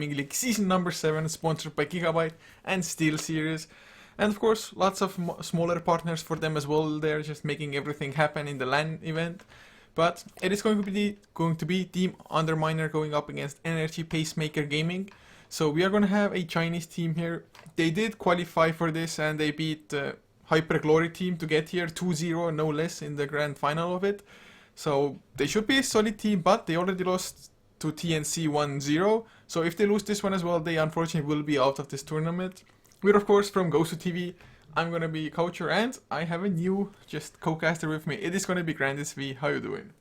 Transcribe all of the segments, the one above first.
League Season number 7, sponsored by Gigabyte and Steel Series. And of course, lots of smaller partners for them as well. They're just making everything happen in the LAN event. But it is going to be Team Underminer going up against Energy Pacemaker Gaming. So we are going to have a Chinese team here. They did qualify for this and they beat Hyper Glory team to get here 2-0, no less, in the grand final of it. So they should be a solid team, but they already lost to TNC 1-0. So if they lose this one as well, they unfortunately will be out of this tournament. We're of course from HeflaTV. I'm gonna be coacher and I have a new just co-caster with me. It is gonna be Grandis V. How you doing?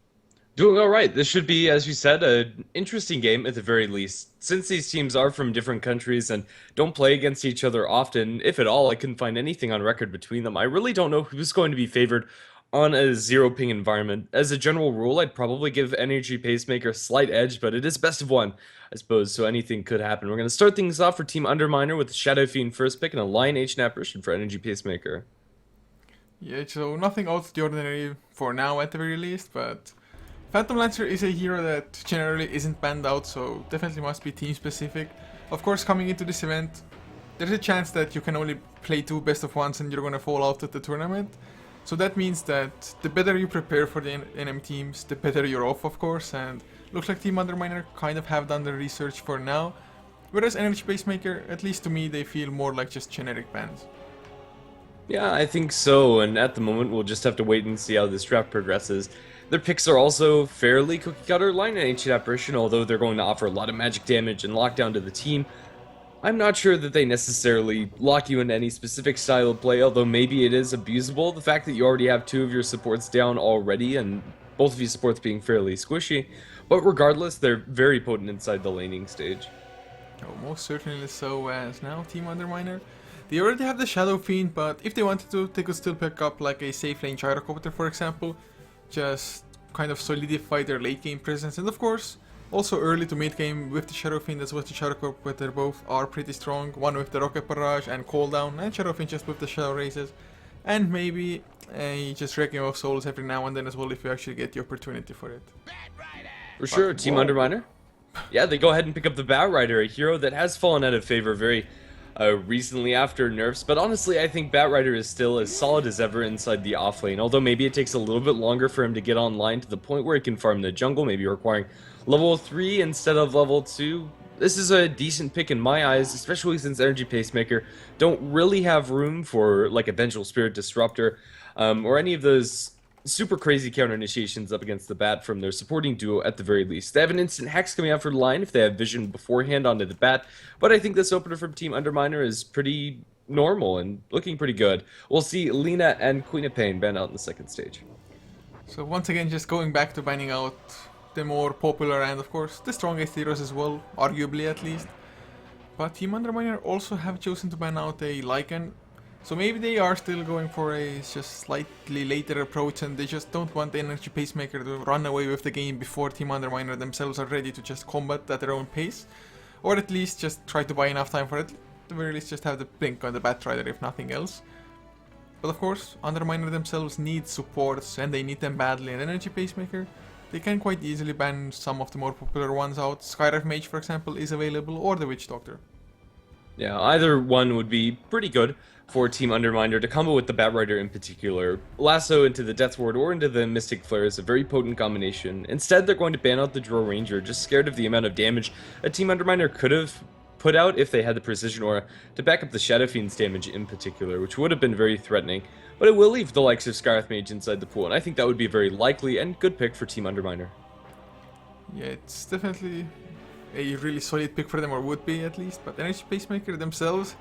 Doing all right. This should be, as you said, an interesting game at the very least. Since these teams are from different countries and don't play against each other often, if at all, I couldn't find anything on record between them. I really don't know who's going to be favored on a zero ping environment. As a general rule, I'd probably give Energy Pacemaker a slight edge, but it is best of one, I suppose, so anything could happen. We're going to start things off for Team Underminer with Shadow Fiend first pick and a Lion H apparition for Energy Pacemaker. Yeah, so nothing out of the ordinary for now at the very least, but Phantom Lancer is a hero that generally isn't banned out, so definitely must be team specific. Of course, coming into this event, there's a chance that you can only play 2 best of ones and you're gonna fall out of the tournament. So that means that the better you prepare for the NM teams, the better you're off, of course, and looks like Team Underminer kind of have done the research for now. Whereas Energy Pacemaker, at least to me, they feel more like just generic bans. Yeah, I think so, and at the moment we'll just have to wait and see how this draft progresses. Their picks are also fairly cookie cutter. Lion H apparition, although they're going to offer a lot of magic damage and lockdown to the team, I'm not sure that they necessarily lock you into any specific style of play, although maybe it is abusable. The fact that you already have 2 of your supports down already, and both of your supports being fairly squishy, but regardless, they're very potent inside the laning stage. Oh, most certainly so, as now Team Underminer. They already have the Shadow Fiend, but if they wanted to, they could still pick up like a safe lane Gyrocopter, for example. Just kind of solidify their late game presence, and of course, also early to mid game with the Shadow Fiend as well as the Gyrocopter, both are pretty strong. One with the Rocket Barrage and Cooldown, and Shadow Fiend just with the Shadow Races. And maybe just Requiem of Souls every now and then as well if you actually get the opportunity for it. For sure, Team Underminer. Yeah, they go ahead and pick up the Bat Rider, a hero that has fallen out of favor very recently after nerfs, but honestly I think Bat Rider is still as solid as ever inside the off lane, although maybe it takes a little bit longer for him to get online to the point where he can farm the jungle, maybe requiring level 3 instead of level 2. This is a decent pick in my eyes, especially since Energy Pacemaker don't really have room for like a Vengeful Spirit Disruptor or any of those super crazy counter initiations up against the Bat from their supporting duo at the very least. They have an instant Hex coming out for the line if they have vision beforehand onto the Bat, but I think this opener from Team Underminer is pretty normal and looking pretty good. We'll see Lina and Queen of Pain banned out in the second stage. So once again, just going back to banning out the more popular and of course the strongest heroes as well, arguably at least. But Team Underminer also have chosen to ban out a Lycan. So maybe they are still going for a just slightly later approach and they just don't want the Energy Pacemaker to run away with the game before Team Underminer themselves are ready to just combat at their own pace. Or at least just try to buy enough time for it. At the very least just have the blink on the Bat Rider if nothing else. But of course, Underminer themselves need supports and they need them badly, and Energy Pacemaker, they can quite easily ban some of the more popular ones out. Skyrife Mage for example is available, or the Witch Doctor. Yeah, either one would be pretty good for Team Underminer to combo with the Bat Rider in particular. Lasso into the Death Ward or into the Mystic Flare is a very potent combination. Instead, they're going to ban out the Drow Ranger, just scared of the amount of damage a Team Underminer could have put out if they had the Precision Aura to back up the Shadow Fiend's damage in particular, which would have been very threatening. But it will leave the likes of Scarith Mage inside the pool, and I think that would be a very likely and good pick for Team Underminer. Yeah, it's definitely a really solid pick for them, or would be at least, but Energy Pacemaker themselves,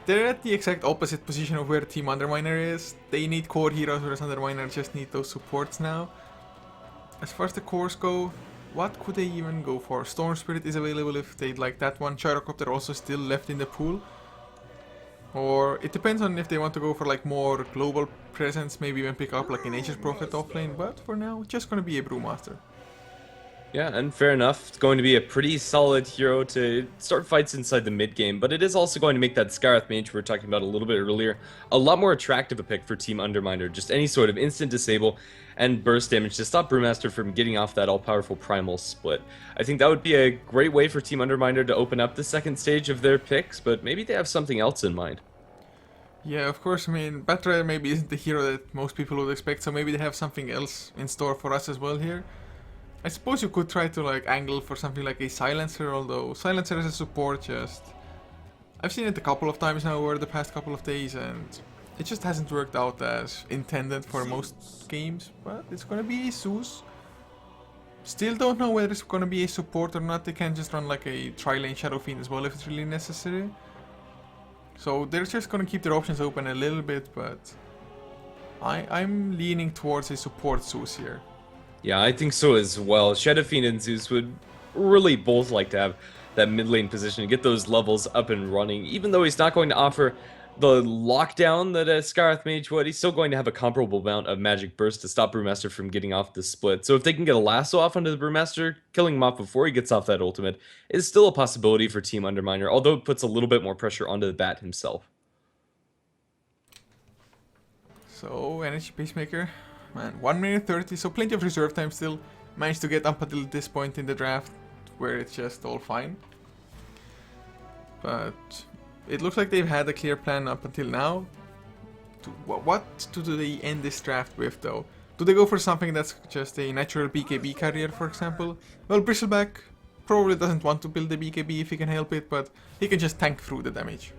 they're at the exact opposite position of where Team Underminer is. They need core heroes, whereas Underminer just need those supports now. As far as the cores go, what could they even go for? Storm Spirit is available if they'd like that one. Gyrocopter also still left in the pool. Or it depends on if they want to go for like more global presence, maybe even pick up like a Nature's Prophet offlane, but for now, just gonna be a Brewmaster. Yeah, and fair enough. It's going to be a pretty solid hero to start fights inside the mid game, but it is also going to make that Scarith Mage we were talking about a little bit earlier a lot more attractive a pick for Team Underminer. Just any sort of instant disable and burst damage to stop Brewmaster from getting off that all-powerful primal split. I think that would be a great way for Team Underminer to open up the second stage of their picks, but maybe they have something else in mind. Yeah, of course, I mean, Batrider maybe isn't the hero that most people would expect, so maybe they have something else in store for us as well here. I suppose you could try to like angle for something like a Silencer, although Silencer as a support just... I've seen it a couple of times now over the past couple of days and it just hasn't worked out as intended for most games, but it's gonna be a Zeus. Still don't know whether it's gonna be a support or not. They can just run like a tri-lane Shadow Fiend as well if it's really necessary. So they're just gonna keep their options open a little bit, but I'm leaning towards a support Zeus here. Yeah, I think so as well. Shadow Fiend and Zeus would really both like to have that mid lane position to get those levels up and running. Even though he's not going to offer the lockdown that a Scarith Mage would, he's still going to have a comparable amount of magic burst to stop Brewmaster from getting off the split. So if they can get a lasso off onto the Brewmaster, killing him off before he gets off that ultimate is still a possibility for Team Underminer, although it puts a little bit more pressure onto the Bat himself. So, Energy Pacemaker. Man, 1 minute 30, so plenty of reserve time still. Managed to get up until this point in the draft, where it's just all fine. But it looks like they've had a clear plan up until now. What do they end this draft with, though? Do they go for something that's just a natural BKB carrier, for example? Well, Bristleback probably doesn't want to build a BKB if he can help it, but he can just tank through the damage.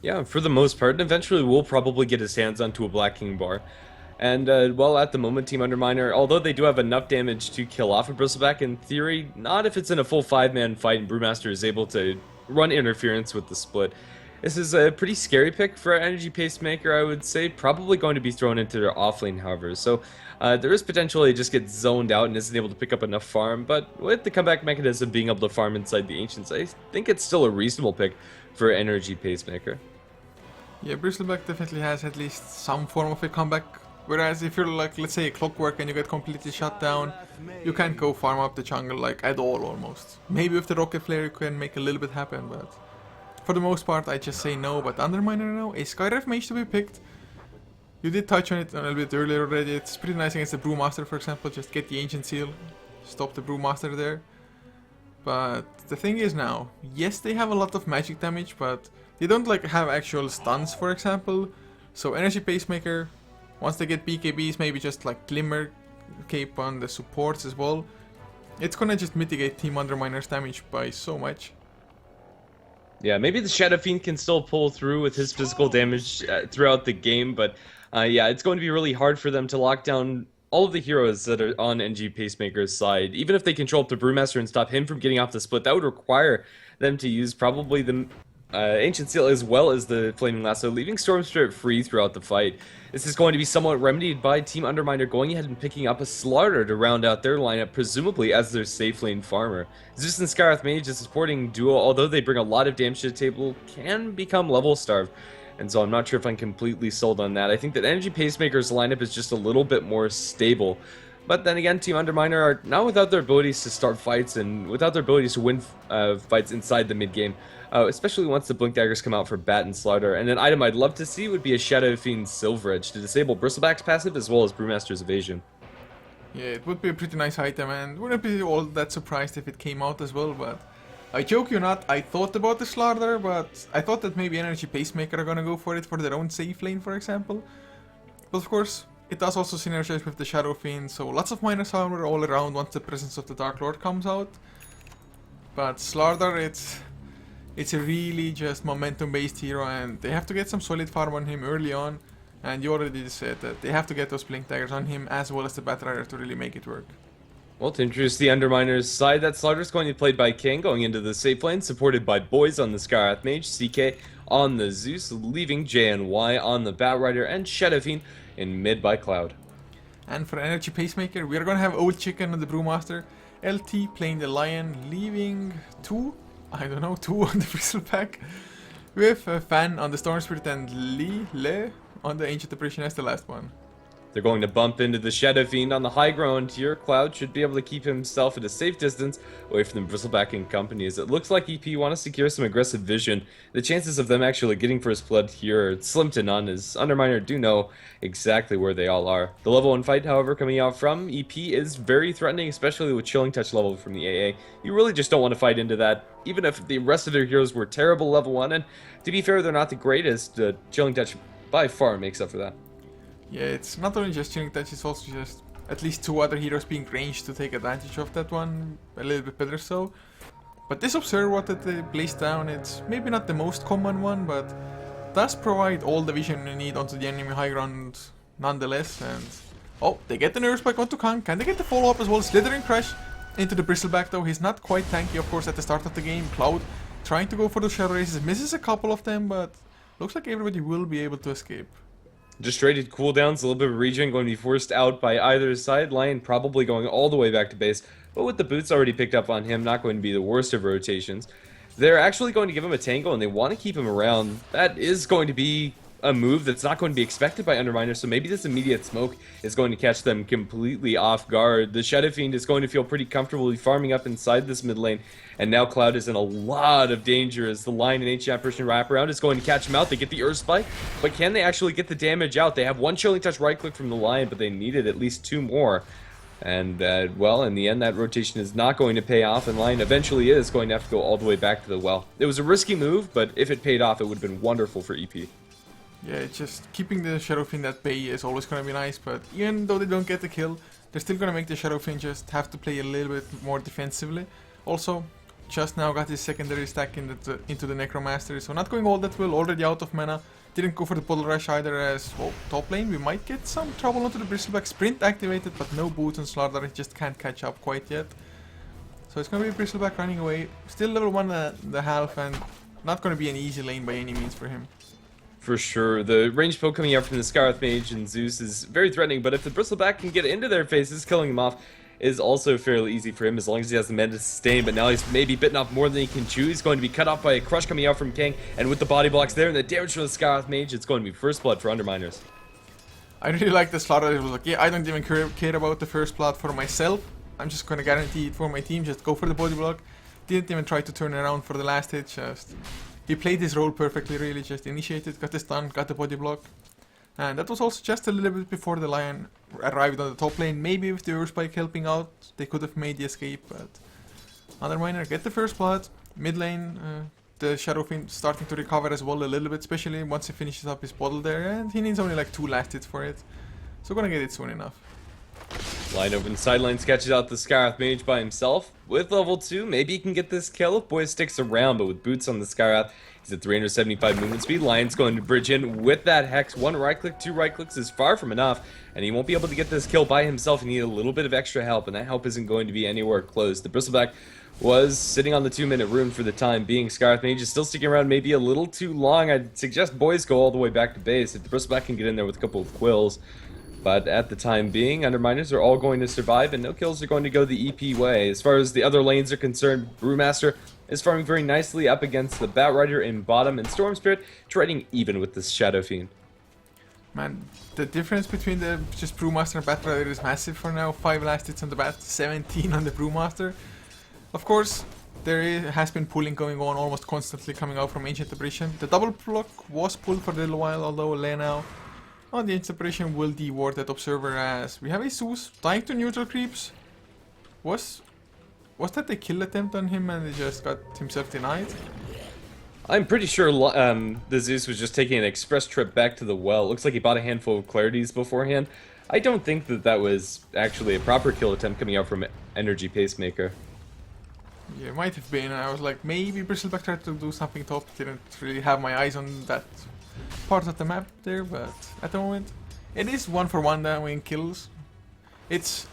Yeah, for the most part, and eventually we'll probably get his hands onto a Black King bar. And, well, at the moment, Team Underminer, although they do have enough damage to kill off a Bristleback, in theory, not if it's in a full 5-man fight and Brewmaster is able to run interference with the split. This is a pretty scary pick for an Energy Pacemaker, I would say. Probably going to be thrown into their offlane, however. So there is potential he just gets zoned out and isn't able to pick up enough farm. But with the comeback mechanism being able to farm inside the Ancients, I think it's still a reasonable pick for Energy Pacemaker. Yeah, Bristleback definitely has at least some form of a comeback. Whereas if you're like, let's say, a Clockwork and you get completely shut down, you can't go farm up the jungle like at all almost. Maybe with the Rocket Flare you can make a little bit happen, but for the most part I just say no. But Underminer now, a Skyref Mage to be picked. You did touch on it a little bit earlier already. It's pretty nice against the Brewmaster, for example. Just get the Ancient Seal, stop the Brewmaster there. But the thing is now, yes, they have a lot of magic damage, but they don't like have actual stuns, for example. So Energy Pacemaker, once they get BKBs, maybe just like Glimmer Cape on the supports as well, it's gonna just mitigate Team Underminer's damage by so much. Yeah, maybe the Shadow Fiend can still pull through with his physical damage throughout the game, but yeah, it's going to be really hard for them to lock down all of the heroes that are on NG Pacemaker's side. Even if they control up the Brewmaster and stop him from getting off the split, that would require them to use probably the Ancient Seal as well as the Flaming Lasso, leaving Storm Spirit free throughout the fight. This is going to be somewhat remedied by Team Underminer going ahead and picking up a Slaughter to round out their lineup, presumably as their safe lane farmer. Zeus and Scarith Mage, a supporting duo, although they bring a lot of damage to the table, can become level starved. And so I'm not sure if I'm completely sold on that. I think that Energy Pacemaker's lineup is just a little bit more stable. But then again, Team Underminer are now without their abilities to start fights and without their abilities to win fights inside the mid game. Especially once the Blink Daggers come out for Bat and Slaughter. And an item I'd love to see would be a Shadow Fiend Silver Edge to disable Bristleback's passive as well as Brewmaster's Evasion. Yeah, it would be a pretty nice item, and wouldn't be all that surprised if it came out as well, but I joke you not, I thought about the Slaughter, but I thought that maybe Energy Pacemaker are gonna go for it for their own safe lane, for example. But of course, it does also synergize with the Shadow Fiend, so lots of minus armor all around once the presence of the Dark Lord comes out. But Slaughter, it's a really just momentum-based hero, and they have to get some solid farm on him early on. And you already said that they have to get those Blink Daggers on him as well as the Batrider to really make it work. Well, to introduce the Underminer's side, that Slaughter's going to be played by King, going into the safe lane, supported by Boys on the Scarith Mage, CK on the Zeus, leaving JNY on the Batrider, and Shadow Fiend in mid by Cloud. And for Energy Pacemaker, we are gonna have Old Chicken on the Brewmaster, LT playing the Lion, leaving two on the Bristleback, with Fan on the Storm Spirit and Le on the Ancient Apparition as the last one. They're going to bump into the Shadow Fiend on the high ground here. Cloud should be able to keep himself at a safe distance away from the Bristleback and company, as it looks like EP want to secure some aggressive vision. The chances of them actually getting first blood here are slim to none, as Underminer do know exactly where they all are. The level 1 fight, however, coming out from EP is very threatening, especially with Chilling Touch level from the AA. You really just don't want to fight into that, even if the rest of their heroes were terrible level 1, and to be fair, they're not the greatest. Chilling Touch by far makes up for that. Yeah, it's not only just Chilling Touch, it's also just at least 2 other heroes being ranged to take advantage of that one a little bit better so. But this Observer that they placed down, it's maybe not the most common one, but does provide all the vision you need onto the enemy high ground nonetheless. And oh, they get the nerve spike onto Kang. Can they get the follow up as well? Slithering Crash into the Bristleback though. He's not quite tanky, of course, at the start of the game. Cloud trying to go for the Shadow Races, misses a couple of them, but looks like everybody will be able to escape. Just traded cooldowns, a little bit of regen going to be forced out by either side. Lion probably going all the way back to base, but with the boots already picked up on him, not going to be the worst of rotations. They're actually going to give him a tango, and they want to keep him around. That is going to be a move that's not going to be expected by Underminer, so maybe this immediate smoke is going to catch them completely off guard. The Shadow Fiend is going to feel pretty comfortably farming up inside this mid lane, and now Cloud is in a lot of danger as the Lion and Ancient Apparition wraparound is going to catch him out. They get the Earth Spike, but can they actually get the damage out? They have 1 Chilling Touch right click from the Lion, but they needed at least 2 more. And, well, in the end, that rotation is not going to pay off, and Lion eventually is going to have to go all the way back to the well. It was a risky move, but if it paid off, it would have been wonderful for EP. Yeah, it's just keeping the Shadow Fiend at bay is always going to be nice, but even though they don't get the kill, they're still going to make the Shadow Fiend just have to play a little bit more defensively. Also, just now got his secondary stack into the Necromastery, so not going all that well, already out of mana. Didn't go for the Bottle Rush either, as, well, top lane we might get some trouble onto the Bristleback. Sprint activated, but no boots and Slardar, he just can't catch up quite yet. So it's going to be Bristleback running away, still level 1.5, and not going to be an easy lane by any means for him. For sure. The range poke coming out from the Scarlet Mage and Zeus is very threatening, but if the Bristleback can get into their faces, killing them off is also fairly easy for him as long as he has the mana to sustain. But now he's maybe bitten off more than he can chew. He's going to be cut off by a crush coming out from Kang, and with the body blocks there and the damage from the Scarlet Mage, it's going to be first blood for Underminers. I really like the Slaughter. It was like, yeah, I don't even care about the first blood for myself. I'm just going to guarantee it for my team. Just go for the body block. Didn't even try to turn around for the last hit. Just he played his role perfectly, really. Just initiated, got the stun, got the body block. And that was also just a little bit before the Lion arrived on the top lane. Maybe with the Earth Spike helping out, they could have made the escape. But Underminer get the first blood. Mid lane, the Shadow Fiend starting to recover as well a little bit, especially once he finishes up his bottle there. And he needs only like 2 last hits for it. So gonna get it soon enough. Lion over in sideline sketches out the Skyrath Mage by himself. With level 2, maybe he can get this kill if Boy sticks around, but with boots on the Skyrath, he's at 375 movement speed. Lion's going to bridge in with that Hex. 1 right click, 2 right clicks is far from enough, and he won't be able to get this kill by himself. He needs a little bit of extra help, and that help isn't going to be anywhere close. The Bristleback was sitting on the 2-minute rune for the time being. Skyrath Mage is still sticking around maybe a little too long. I'd suggest Boys go all the way back to base. If the Bristleback can get in there with a couple of quills. But at the time being, Underminers are all going to survive, and no kills are going to go the EP way. As far as the other lanes are concerned, Brewmaster is farming very nicely up against the Batrider in bottom, and Storm Spirit trading even with this Shadow Fiend. Man, the difference between the just Brewmaster and Batrider is massive for now. 5 last hits on the Bat, 17 on the Brewmaster. Of course, has been pulling going on almost constantly coming out from Ancient Apparition. The double block was pulled for a little while, although Lena on the Ancient Apparition will deward that Observer, as we have a Zeus dying to neutral creeps. Was that a kill attempt on him and he just got himself denied? I'm pretty sure the Zeus was just taking an express trip back to the well. Looks like he bought a handful of Clarities beforehand. I don't think that was actually a proper kill attempt coming out from Energy Pacemaker. Yeah, it might have been. I was like, maybe Bristleback tried to do something top. Didn't really have my eyes on that part of the map there, but at the moment it is 1-for-1 that win kills. It's,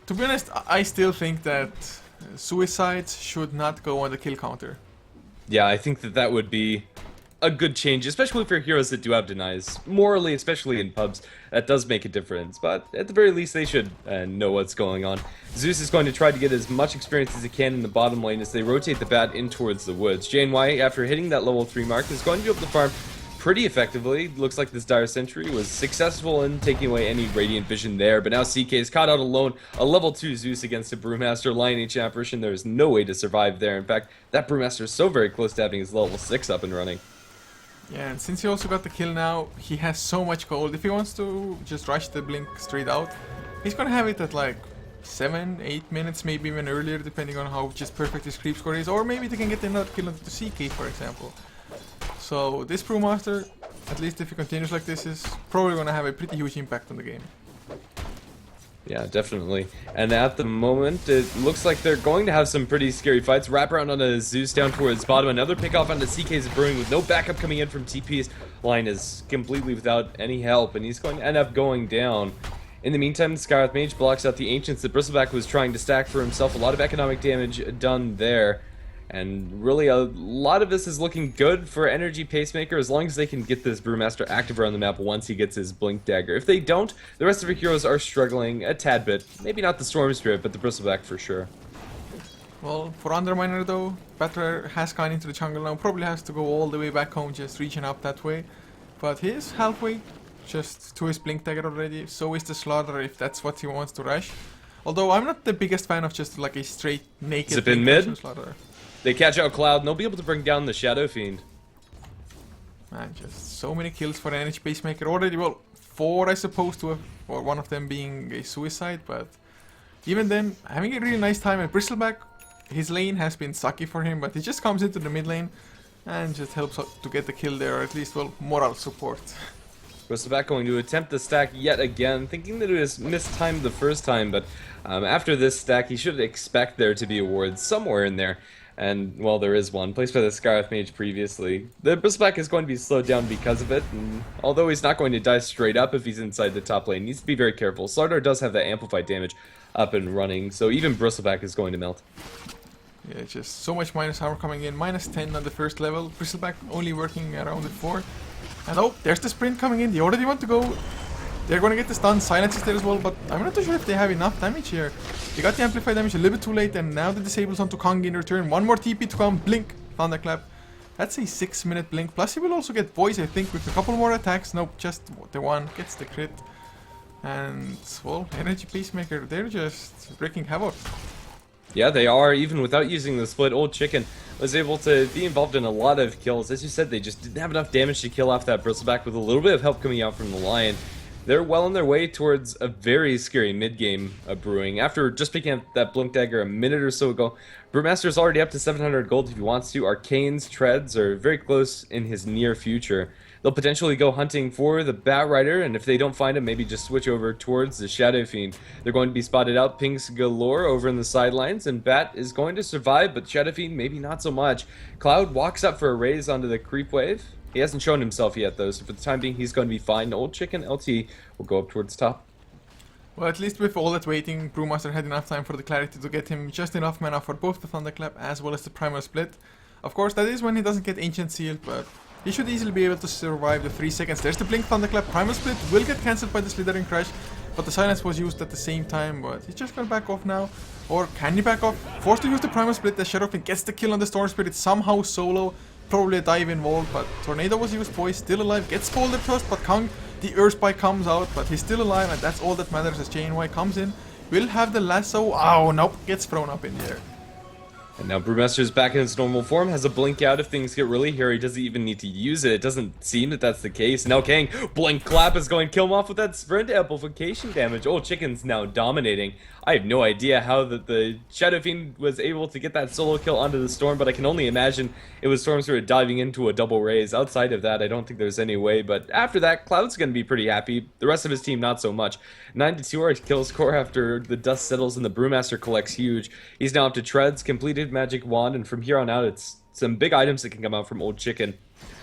to be honest, I still think that suicides should not go on the kill counter. Yeah, I think that would be a good change, especially for heroes that do have denies. Morally, especially in pubs, that does make a difference, but at the very least they should know what's going on. Zeus is going to try to get as much experience as he can in the bottom lane as they rotate the bat in towards the woods. JNY, after hitting that level 3 mark, is going to be able to farm pretty effectively. Looks like this Dire Sentry was successful in taking away any Radiant Vision there, but now CK is caught out alone. A level 2 Zeus against a Brewmaster Lion H apparition. There is no way to survive there. In fact, that Brewmaster is so very close to having his level 6 up and running. Yeah, and since he also got the kill now, he has so much gold. If he wants to just rush the blink straight out, he's gonna have it at like 7-8 minutes, maybe even earlier, depending on how just perfect his creep score is. Or maybe they can get another kill onto the CK, for example. So this Brewmaster, at least if he continues like this, is probably gonna have a pretty huge impact on the game. Yeah, definitely. And at the moment, it looks like they're going to have some pretty scary fights. Wrap around on a Zeus down towards bottom. Another pick off on the CK's Brewing with no backup coming in from TP's. Line is completely without any help, and he's going to end up going down. In the meantime, the Skywrath Mage blocks out the Ancients that Bristleback was trying to stack for himself. A lot of economic damage done there. And really, a lot of this is looking good for Energy Pacemaker as long as they can get this Brewmaster active around the map once he gets his Blink Dagger. If they don't, the rest of the heroes are struggling a tad bit. Maybe not the Storm Spirit, but the Bristleback for sure. Well, for Underminer though, Battler has gone into the jungle now, probably has to go all the way back home, just reaching up that way. But he is halfway, just to his Blink Dagger already, so is the Slaughter if that's what he wants to rush. Although I'm not the biggest fan of just like a straight naked Zip in mid. Slaughter. They catch out Cloud and they'll be able to bring down the Shadow Fiend. Man, just so many kills for Energy Pacemaker already. Well, 4 I suppose to have, or one of them being a suicide, but even then, having a really nice time. And Bristleback, his lane has been sucky for him, but he just comes into the mid lane and just helps out to get the kill there, or at least, well, moral support. Bristleback going to attempt the stack yet again, thinking that it was mistimed the first time, but after this stack, he should expect there to be a ward somewhere in there. And, well, there is one, placed by the Skywrath Mage previously. The Bristleback is going to be slowed down because of it, and although he's not going to die straight up if he's inside the top lane, he needs to be very careful. Slardar does have that amplified damage up and running, so even Bristleback is going to melt. Yeah, just so much minus armor coming in. Minus 10 on the first level. Bristleback only working around at 4. And oh, there's the sprint coming in. They already want to go. They're gonna get the stun. Silence is there as well, but I'm not too sure if they have enough damage here. They got the amplified damage a little bit too late, and now the disables onto Kong in return. One more TP to come. Blink. Thunderclap. That's a 6-minute blink. Plus he will also get Voice, I think, with a couple more attacks. Nope, just the one. Gets the crit. And, well, Energy Pacemaker, they're just wreaking havoc. Yeah, they are. Even without using the split, Old Chicken was able to be involved in a lot of kills. As you said, they just didn't have enough damage to kill off that Bristleback with a little bit of help coming out from the Lion. They're well on their way towards a very scary mid-game brewing. After just picking up that Blink Dagger a minute or so ago, Brewmaster's already up to 700 gold if he wants to. Arcane's treads are very close in his near future. They'll potentially go hunting for the Bat Rider, and if they don't find him, maybe just switch over towards the Shadow Fiend. They're going to be spotted out, pings galore over in the sidelines, and Bat is going to survive, but Shadow Fiend maybe not so much. Cloud walks up for a raise onto the creep wave. He hasn't shown himself yet, though, so for the time being, he's going to be fine. Old Chicken LT will go up towards top. Well, at least with all that waiting, Brewmaster had enough time for the Clarity to get him just enough mana for both the Thunderclap as well as the Primal Split. Of course, that is when he doesn't get Ancient Seal, but he should easily be able to survive the 3 seconds. There's the Blink Thunderclap. Primal Split will get cancelled by the Slithering Crash, but the Silence was used at the same time, but he's just gonna back off now. Or can he back off? Forced to use the Primal Split. The Shadow Fiend gets the kill on the Storm Spirit somehow solo. Probably a dive involved, but Tornado was used. Voice still alive, gets folded first, but Kong, the Earth Spike comes out, but he's still alive, and that's all that matters as JNY comes in. Will have the lasso. Oh, nope, gets thrown up in the air. And now Brewmaster's back in its normal form, has a blink out if things get really hairy, doesn't even need to use it. It doesn't seem that that's the case. Now Kang, Blink Clap is going to kill him off with that sprint amplification damage. Old Chicken's now dominating. I have no idea how the Shadow Fiend was able to get that solo kill onto the Storm, but I can only imagine it was Storm Spirit diving into a double raise. Outside of that, I don't think there's any way, but after that, Cloud's going to be pretty happy. The rest of his team, not so much. 9-2 kill score after the dust settles and the Brewmaster collects huge. He's now up to Treads, completed Magic Wand, and from here on out, it's some big items that can come out from Old Chicken.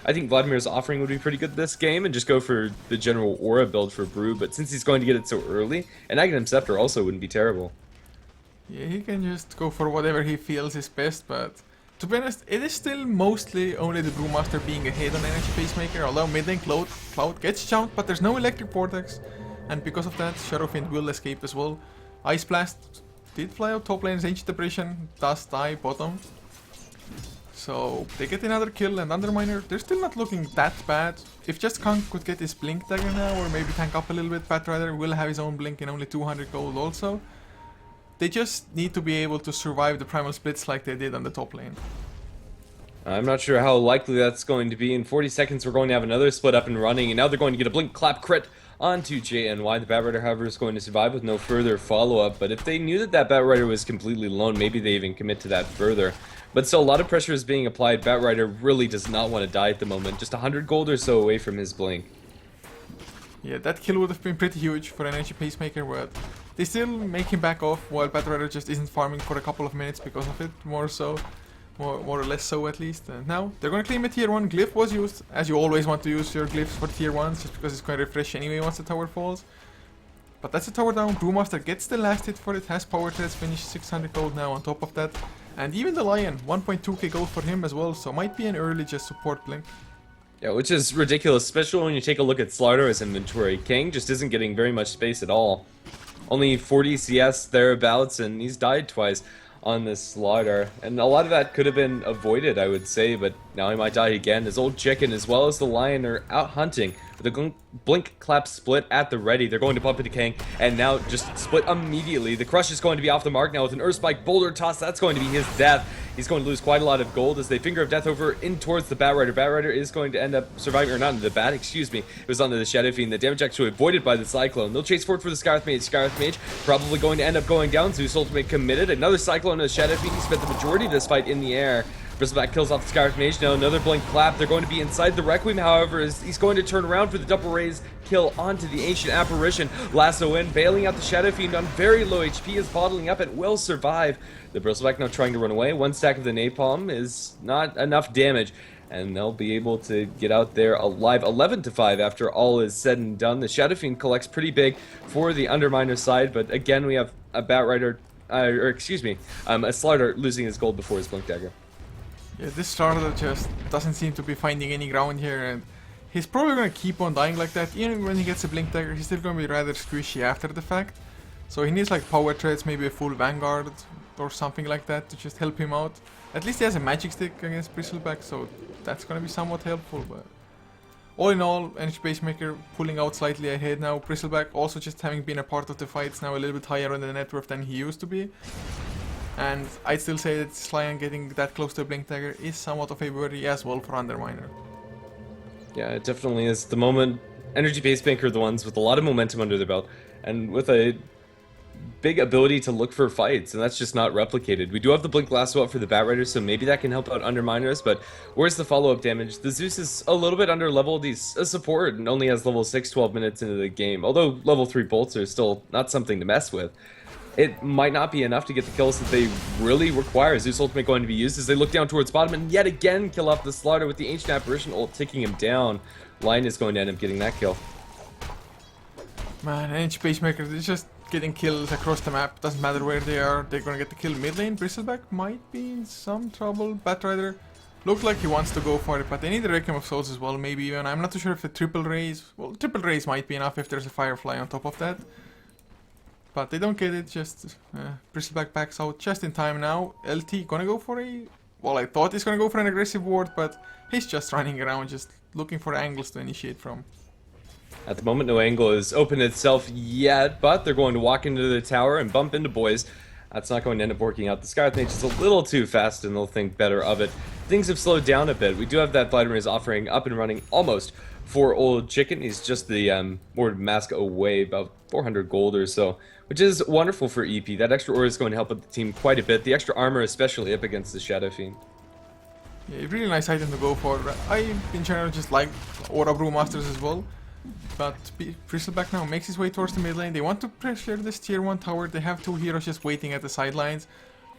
I think Vladimir's offering would be pretty good this game and just go for the general aura build for Brew, but since he's going to get it so early, an Aghanim Scepter also wouldn't be terrible. Yeah, he can just go for whatever he feels is best, but to be honest, it is still mostly only the Brewmaster being ahead on Energy Pacemaker, although mid lane Cloud gets jumped, but there's no Electric Vortex, and because of that, Shadow Fiend will escape as well. Ice Blast did fly out top lane's Ancient Abrasion, does die bottom. So they get another kill, and Underminer, they're still not looking that bad. If just Kong could get his Blink Dagger now, or maybe tank up a little bit, Batrider will have his own Blink and only 200 gold also. They just need to be able to survive the Primal Splits like they did on the top lane. I'm not sure how likely that's going to be. In 40 seconds, we're going to have another split up and running, and now they're going to get a Blink Clap crit onto JNY. The Batrider, however, is going to survive with no further follow-up, but if they knew that that Batrider was completely alone, maybe they even commit to that further. But still, a lot of pressure is being applied. Batrider really does not want to die at the moment, just 100 gold or so away from his Blink. Yeah, that kill would have been pretty huge for Energy Pacemaker, but they still make him back off, while Batrider just isn't farming for a couple of minutes because of it, more or less so at least. And now they're gonna claim a tier 1. Glyph was used, as you always want to use your glyphs for tier 1s, just because it's gonna refresh anyway once the tower falls. But that's a tower down. Brewmaster gets the last hit for it, has power threads, finished 600 gold now on top of that. And even the Lion, 1.2k gold for him as well, so might be an early just support Blink. Yeah, which is ridiculous, especially when you take a look at Slardar's inventory. King just isn't getting very much space at all. Only 40 CS thereabouts, and he's died twice on this Slardar. And a lot of that could have been avoided, I would say, but now he might die again. His old chicken as well as the Lion are out hunting with a Blink Clap split at the ready. They're going to pump into Kang, and now just split immediately. The Crush is going to be off the mark now with an Earth Spike Boulder Toss. That's going to be his death. He's going to lose quite a lot of gold as they Finger of Death over in towards the Batrider. Batrider is going to end up surviving, or not into the Bat, excuse me. It was onto the Shadow Fiend. The damage actually avoided by the Cyclone. They'll chase forward for the Scarth Mage. Scarth Mage probably going to end up going down. Zeus Ultimate committed. Another Cyclone and a Shadow Fiend. He spent the majority of this fight in the air. Bristleback kills off the Scarf Mage. Now another Blink Clap. They're going to be inside the Requiem, however, as he's going to turn around for the double raise kill onto the Ancient Apparition. Lasso in, bailing out the Shadow Fiend on very low HP, is bottling up and will survive. The Bristleback now trying to run away. One stack of the Napalm is not enough damage, and they'll be able to get out there alive. 11-5 after all is said and done. The Shadow Fiend collects pretty big for the Underminer side, but again we have a Batrider, a Slardar losing his gold before his Blink Dagger. Yeah, this starter just doesn't seem to be finding any ground here, and he's probably going to keep on dying like that. Even when he gets a Blink Dagger, he's still going to be rather squishy after the fact. So he needs like power treads, maybe a full Vanguard or something like that to just help him out. At least he has a Magic Stick against Bristleback, so that's going to be somewhat helpful. But all in all, Energy Pacemaker pulling out slightly ahead now. Bristleback also just having been a part of the fights now a little bit higher on the net worth than he used to be. And I'd still say that Slyan getting that close to a Blink Dagger is somewhat of a worry as well for Underminer. Yeah, it definitely is. The moment Energy Pacemaker are the ones with a lot of momentum under their belt, and with a big ability to look for fights, and that's just not replicated. We do have the Blink Lasso up for the Batrider, so maybe that can help out Underminers, but where's the follow-up damage? The Zeus is a little bit under-leveled. He's a support and only has level 6 12 minutes into the game, although level 3 bolts are still not something to mess with. It might not be enough to get the kills that they really require. Zeus Ultimate going to be used as they look down towards bottom and yet again kill off the Slardar with the Ancient Apparition ult ticking him down. Lion is going to end up getting that kill. Man, Energy Pacemaker is just getting kills across the map. Doesn't matter where they are, they're gonna get the kill mid lane. Bristleback might be in some trouble. Batrider looks like he wants to go for it, but they need the Requiem of Souls as well, maybe even. I'm not too sure if the triple raise... Well, triple raise might be enough if there's a Firefly on top of that. But they don't get it, just Bristleback backs out just in time now. LT gonna go for a... Well, I thought he's gonna go for an aggressive ward, but he's just running around, just looking for angles to initiate from. At the moment, no angle has opened itself yet, but they're going to walk into the tower and bump into boys. That's not going to end up working out. The Scarth Mage is a little too fast, and they'll think better of it. Things have slowed down a bit. We do have that Vladimir's offering up and running almost for Old Chicken. He's just the Ward Mask away, about 400 gold or so, which is wonderful for EP. That extra aura is going to help out the team quite a bit. The extra armor especially up against the Shadow Fiend. Yeah, really nice item to go for. I, in general, just like Aura Brewmasters as well. But Bristleback now makes his way towards the mid lane. They want to pressure this tier 1 tower. They have 2 heroes just waiting at the sidelines.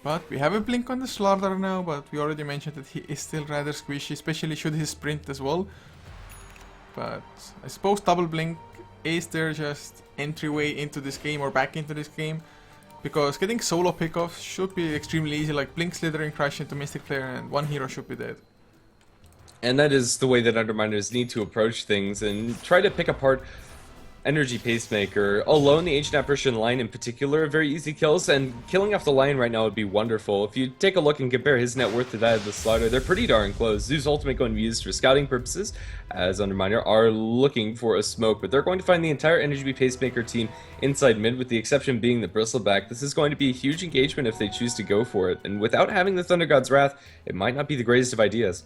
But we have a blink on the Slardar now, but we already mentioned that he is still rather squishy, especially should he sprint as well. But I suppose double blink is their just entryway into this game or back into this game. Because getting solo pickoffs should be extremely easy, like blink, slithering, crash into Mystic Flare, and one hero should be dead. And that is the way that Underminers need to approach things and try to pick apart Energy Pacemaker alone, the Ancient Apparition line in particular, are very easy kills, and killing off the Lion right now would be wonderful. If you take a look and compare his net worth to that of the Slaughter, they're pretty darn close. Zeus ultimate going to be used for scouting purposes, as Underminer are looking for a smoke, but they're going to find the entire Energy Pacemaker team inside mid, with the exception being the Bristleback. This is going to be a huge engagement if they choose to go for it, and without having the Thunder God's Wrath, it might not be the greatest of ideas.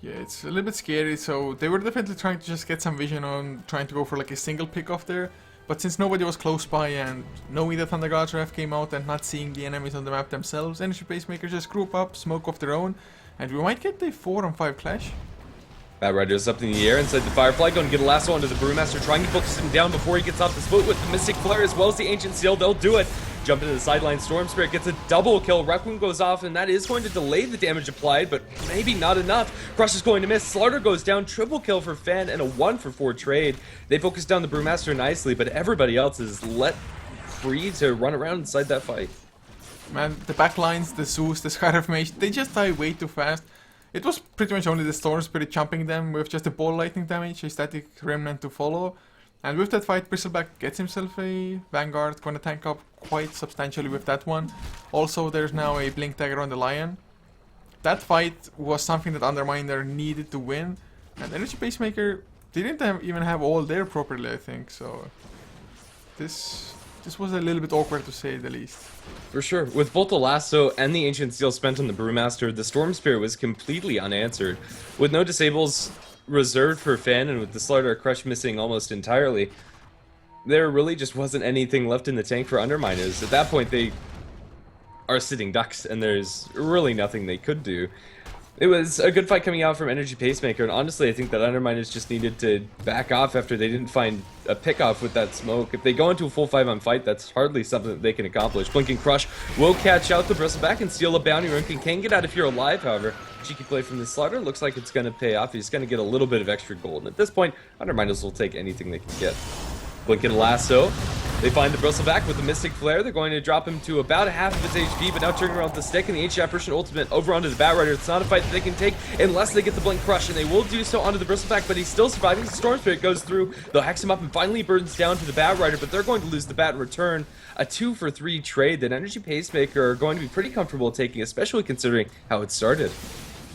Yeah, it's a little bit scary, so they were definitely trying to just get some vision on trying to go for like a single pick off there. But since nobody was close by and knowing that Thunder God's Wrath came out and not seeing the enemies on the map themselves, Energy Pacemaker just group up, smoke of their own, and we might get a 4-on-5 clash. Bat Rider's up in the air inside the Firefly, going to get a lasso onto the Brewmaster, trying to focus him down before he gets off the split with the Mystic Flare as well as the Ancient Seal. They'll do it. Jump into the sideline, Storm Spirit gets a double kill, Requiem goes off, and that is going to delay the damage applied, but maybe not enough. Crush is going to miss, Slaughter goes down, triple kill for Fan, and a 1-for-4 trade. They focus down the Brewmaster nicely, but everybody else is let free to run around inside that fight. Man, the backlines, the Zeus, the Scarif Mage, they just die way too fast. It was pretty much only the Storm Spirit jumping them with just a ball lightning damage, a static remnant to follow. And with that fight, Bristleback gets himself a Vanguard, gonna tank up quite substantially with that one. Also, there's now a Blink Dagger on the Lion. That fight was something that Underminer needed to win. And Energy Pacemaker, they didn't even have all there properly, I think, so... This was a little bit awkward to say the least. For sure. With both the Lasso and the Ancient Seal spent on the Brewmaster, the Storm Spirit was completely unanswered. With no disables reserved for Fan and with the Slaughter Crush missing almost entirely, there really just wasn't anything left in the tank for Underminers. At that point, they are sitting ducks, and there's really nothing they could do. It was a good fight coming out from Energy Pacemaker, and honestly, I think that Underminers just needed to back off after they didn't find a pick-off with that smoke. If they go into a full 5-on fight, that's hardly something that they can accomplish. Blinking Crush will catch out the Bristleback and steal a bounty run. Can get out if you're alive, however. Cheeky play from the Slaughter. Looks like it's going to pay off. He's going to get a little bit of extra gold, and at this point, Underminers will take anything they can get. Blinking Lasso. They find the Bristleback with the Mystic Flare. They're going to drop him to about half of his HP, but now turning around with the stick and the Ancient Apparition ultimate over onto the Bat Rider. It's not a fight that they can take unless they get the Blink Crush, and they will do so onto the Bristleback, but he's still surviving. The Storm Spirit goes through. They'll hex him up and finally burns down to the Bat Rider, but they're going to lose the Bat in return. A 2-for-3 trade that Energy Pacemaker are going to be pretty comfortable taking, especially considering how it started.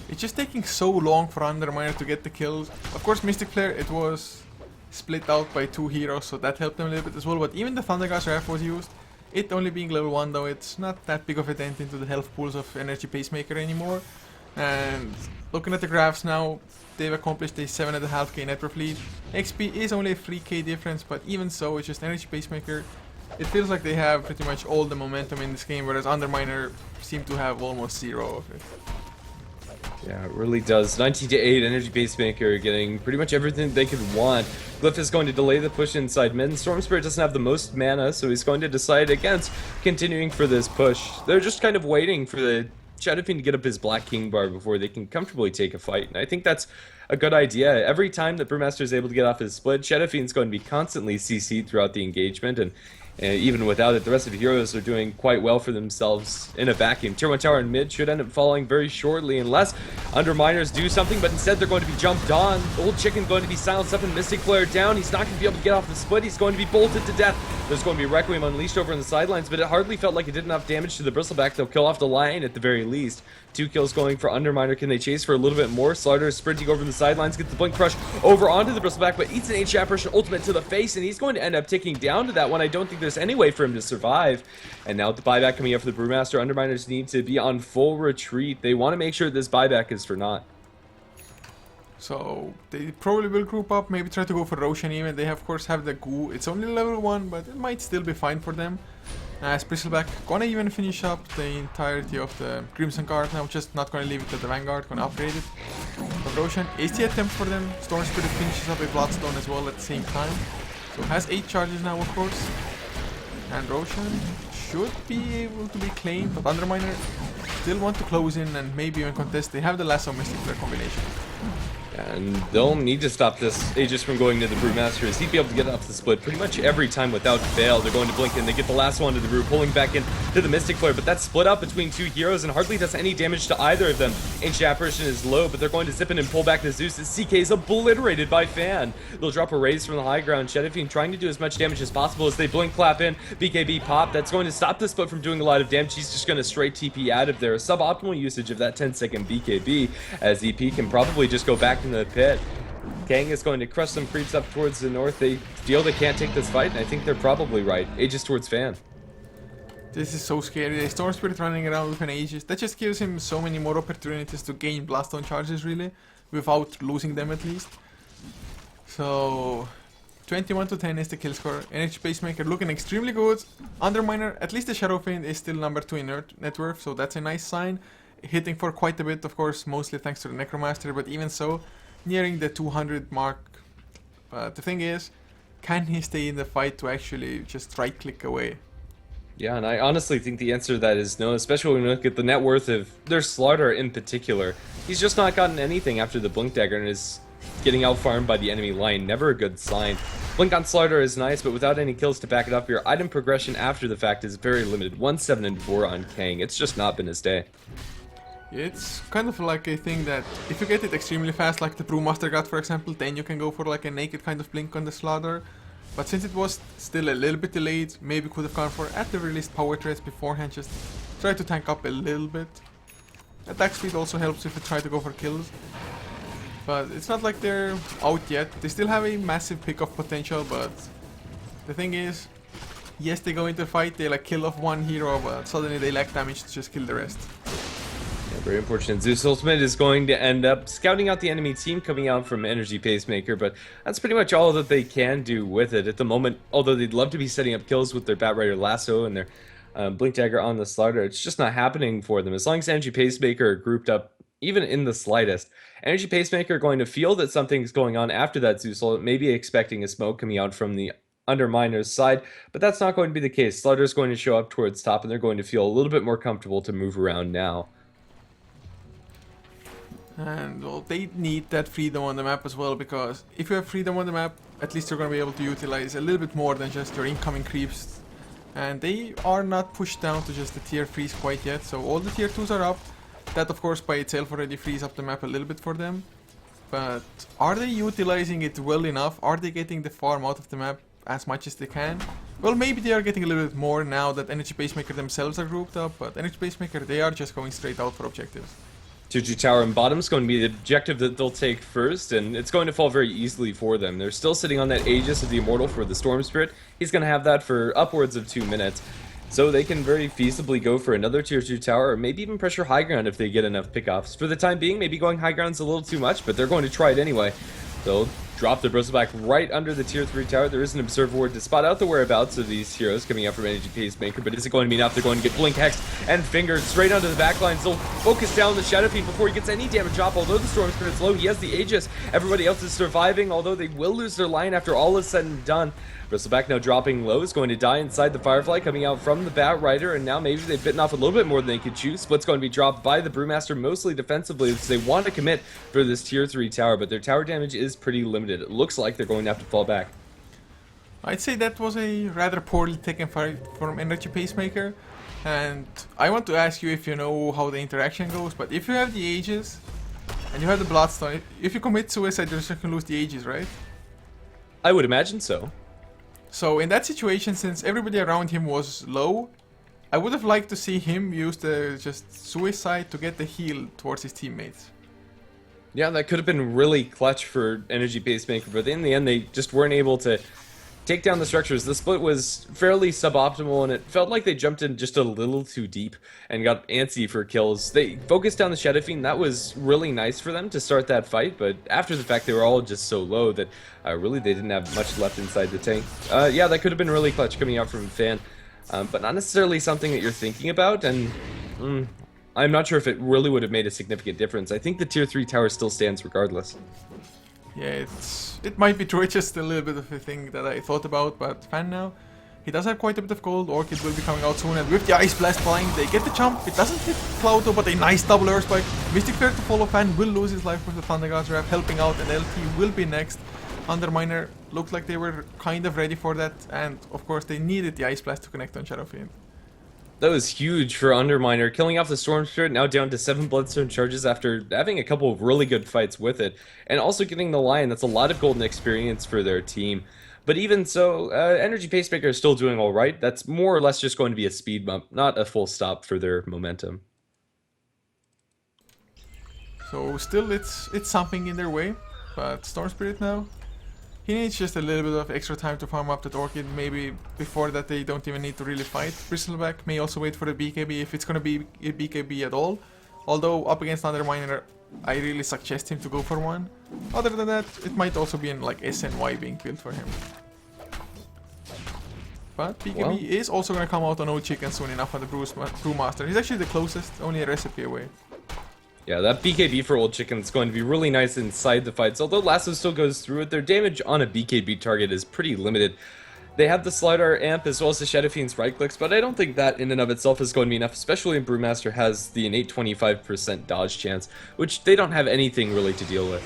It's just taking so long for Underminer to get the kills. Of course, Mystic Flare, it was split out by 2 heroes, so that helped them a little bit as well. But even the Thunder God's Wrath was used. It only being level 1 though, it's not that big of a dent into the health pools of Energy Pacemaker anymore. And looking at the graphs now, they've accomplished a 7.5k net worth lead. XP is only a 3k difference, but even so, it's just Energy Pacemaker. It feels like they have pretty much all the momentum in this game, whereas Underminer seem to have almost 0 of it. Yeah, it really does. 19-8, Energy Pacemaker getting pretty much everything they could want. Glyph is going to delay the push inside mid, and Storm Spirit doesn't have the most mana, so he's going to decide against continuing for this push. They're just kind of waiting for the Shadow Fiend to get up his Black King bar before they can comfortably take a fight, and I think that's a good idea. Every time that Brewmaster is able to get off his split, Shadow Fiend's going to be constantly CC'd throughout the engagement, and even without it, the rest of the heroes are doing quite well for themselves in a vacuum. Tier 1 tower in mid should end up falling very shortly unless Underminers do something, but instead they're going to be jumped on. Old Chicken going to be silenced up and Mystic Flare down. He's not going to be able to get off the split. He's going to be bolted to death. There's going to be Requiem unleashed over on the sidelines, but it hardly felt like it did enough damage to the Bristleback. They'll kill off the Lion at the very least. 2 kills going for Underminer. Can they chase for a little bit more? Slaughter is sprinting over the sidelines, gets the Blink Crush over onto the Bristleback, but eats an Ancient Apparition ultimate to the face, and he's going to end up ticking down to that one. I don't think there's any way for him to survive. And now with the buyback coming up for the Brewmaster, Underminers need to be on full retreat. They want to make sure this buyback is for naught. So they probably will group up, maybe try to go for Roshan even. They of course have the Goo. It's only level 1, but it might still be fine for them. As Bristleback gonna even finish up the entirety of the Crimson Guard now, just not gonna leave it to the Vanguard, gonna upgrade it. But Roshan is the attempt for them. Storm Spirit finishes up a Bloodstone as well at the same time. So has 8 charges now, of course. And Roshan should be able to be claimed, but Underminer still want to close in and maybe even contest. They have the Lasso Mystic Flare combination. And they'll need to stop this Aegis from going to the Brewmaster, as he'd be able to get off the split pretty much every time without fail. They're going to blink in, they get the last one to the Brew, pulling back in to the Mystic Flare, but that's split up between two heroes and hardly does any damage to either of them. Ancient Apparition is low, but they're going to zip in and pull back the Zeus as CK is obliterated by Fan. They'll drop a raise from the high ground. Shadowfiend trying to do as much damage as possible as they blink clap in. BKB pop, that's going to stop the split from doing a lot of damage. He's just going to straight TP out of there. A suboptimal usage of that 10-second BKB, as EP can probably just go back in the pit. Kang is going to crush some creeps up towards the north. They feel they can't take this fight, and I think they're probably right. Aegis towards Fan. This is so scary. The Storm Spirit running around with an Aegis. That just gives him so many more opportunities to gain Blast on charges, really, without losing them at least. So, 21 to 10 is the kill score. Energy Pacemaker looking extremely good. Underminer, at least the Shadowfiend is still number 2 in net worth, so that's a nice sign. Hitting for quite a bit, of course, mostly thanks to the Necromaster, but even so, nearing the 200 mark. But the thing is, can he stay in the fight to actually just right click away? Yeah, and I honestly think the answer to that is no, especially when we look at the net worth of their Slaughter in particular. He's just not gotten anything after the Blink Dagger and is getting out-farmed by the enemy line. Never a good sign. Blink on Slaughter is nice, but without any kills to back it up, your item progression after the fact is very limited. 1, 7, and 4 on Kang. It's just not been his day. It's kind of like a thing that if you get it extremely fast, like the Brewmaster got for example, then you can go for like a naked kind of blink on the Slaughter. But since it was still a little bit delayed, maybe could have gone for at the released power threads beforehand, just try to tank up a little bit. Attack speed also helps if you try to go for kills. But it's not like they're out yet. They still have a massive pick-off potential, but the thing is, yes, they go into a fight, they like kill off one hero, but suddenly they lack damage to just kill the rest. Yeah, very unfortunate. Zeus Ultimate is going to end up scouting out the enemy team coming out from Energy Pacemaker, but that's pretty much all that they can do with it at the moment. Although they'd love to be setting up kills with their Batrider Lasso and their Blink Dagger on the Slaughter, it's just not happening for them. As long as Energy Pacemaker are grouped up, even in the slightest, Energy Pacemaker are going to feel that something's going on after that Zeus Ult, maybe expecting a smoke coming out from the Underminer's side, but that's not going to be the case. Slaughter's going to show up towards top, and they're going to feel a little bit more comfortable to move around now. And well, they need that freedom on the map as well, because if you have freedom on the map, at least you're going to be able to utilize a little bit more than just your incoming creeps. And they are not pushed down to just the tier 3s quite yet, so all the tier 2s are up. That of course by itself already frees up the map a little bit for them. But are they utilizing it well enough? Are they getting the farm out of the map as much as they can? Well, maybe they are getting a little bit more now that Energy Pacemaker themselves are grouped up, but Energy Pacemaker, they are just going straight out for objectives. Tier 2 tower and bottom is going to be the objective that they'll take first, and it's going to fall very easily for them. They're still sitting on that Aegis of the Immortal for the Storm Spirit. He's going to have that for upwards of 2 minutes. So they can very feasibly go for another tier 2 tower, or maybe even pressure high ground if they get enough pickoffs. For the time being, maybe going high ground's a little too much, but they're going to try it anyway. They'll drop their Bristleback right under the tier 3 tower. There is an Observer Ward to spot out the whereabouts of these heroes coming out from Energy Pacemaker, but is it going to be enough? They're going to get Blink Hex and Fingered straight onto the backlines. They'll focus down the Shadowfiend before he gets any damage off. Although the Storm Spirit's low, he has the Aegis. Everybody else is surviving, although they will lose their line after all is said and done. Bristleback now dropping low, is going to die inside the Firefly coming out from the Batrider, and now maybe they've bitten off a little bit more than they could chew. Split's going to be dropped by the Brewmaster, mostly defensively, because they want to commit for this tier 3 tower, but their tower damage is pretty limited. It looks like they're going to have to fall back. I'd say that was a rather poorly taken fight from Energy Pacemaker, and I want to ask you if you know how the interaction goes, but if you have the Aegis, and you have the Bloodstone, if you commit suicide, you're just gonna lose the Aegis, right? I would imagine so. So in that situation, since everybody around him was low, I would have liked to see him use the just suicide to get the heal towards his teammates. Yeah, that could have been really clutch for Energy Pacemaker, but in the end they just weren't able to take down the structures. The split was fairly suboptimal, and it felt like they jumped in just a little too deep and got antsy for kills. They focused down the Shadowfiend. That was really nice for them to start that fight, but after the fact they were all just so low that really they didn't have much left inside the tank. Yeah, that could have been really clutch coming out from Fan, but not necessarily something that you're thinking about, and I'm not sure if it really would have made a significant difference. I think the tier 3 tower still stands regardless. Yeah, it might be true. It's just a little bit of a thing that I thought about, but Fan now, He does have quite a bit of gold. Orchid will be coming out soon, and with the Ice Blast flying, they get the jump. It doesn't hit Cloud though, but a nice double Earth Spike. Mystic Flare to follow. Fan will lose his life with the Thunder God's Wrath helping out, and LT will be next. Underminer looked like they were kind of ready for that, and of course they needed the Ice Blast to connect on Shadow Fiend. That was huge for Underminer, killing off the Storm Spirit, now down to 7 Bloodstone charges after having a couple of really good fights with it, and also getting the Lion. That's a lot of golden experience for their team. But even so, Energy Pacemaker is still doing alright. That's more or less just going to be a speed bump, not a full stop for their momentum. So still it's something in their way, but Storm Spirit now, he needs just a little bit of extra time to farm up that Orchid. Maybe before that they don't even need to really fight. Bristleback may also wait for the BKB if it's gonna be a BKB at all. Although up against Underminer, I really suggest him to go for one. Other than that, it might also be in like SNY being built for him. But BKB is also gonna come out on Old Chicken soon enough on the Brewmaster. He's actually the closest, only a recipe away. Yeah, that BKB for Old Chicken is going to be really nice inside the fights. Although Lasso still goes through it, their damage on a BKB target is pretty limited. They have the Slider Amp as well as the Shadow Fiend's right clicks, but I don't think that in and of itself is going to be enough, especially if Brewmaster has the innate 25% dodge chance, which they don't have anything really to deal with.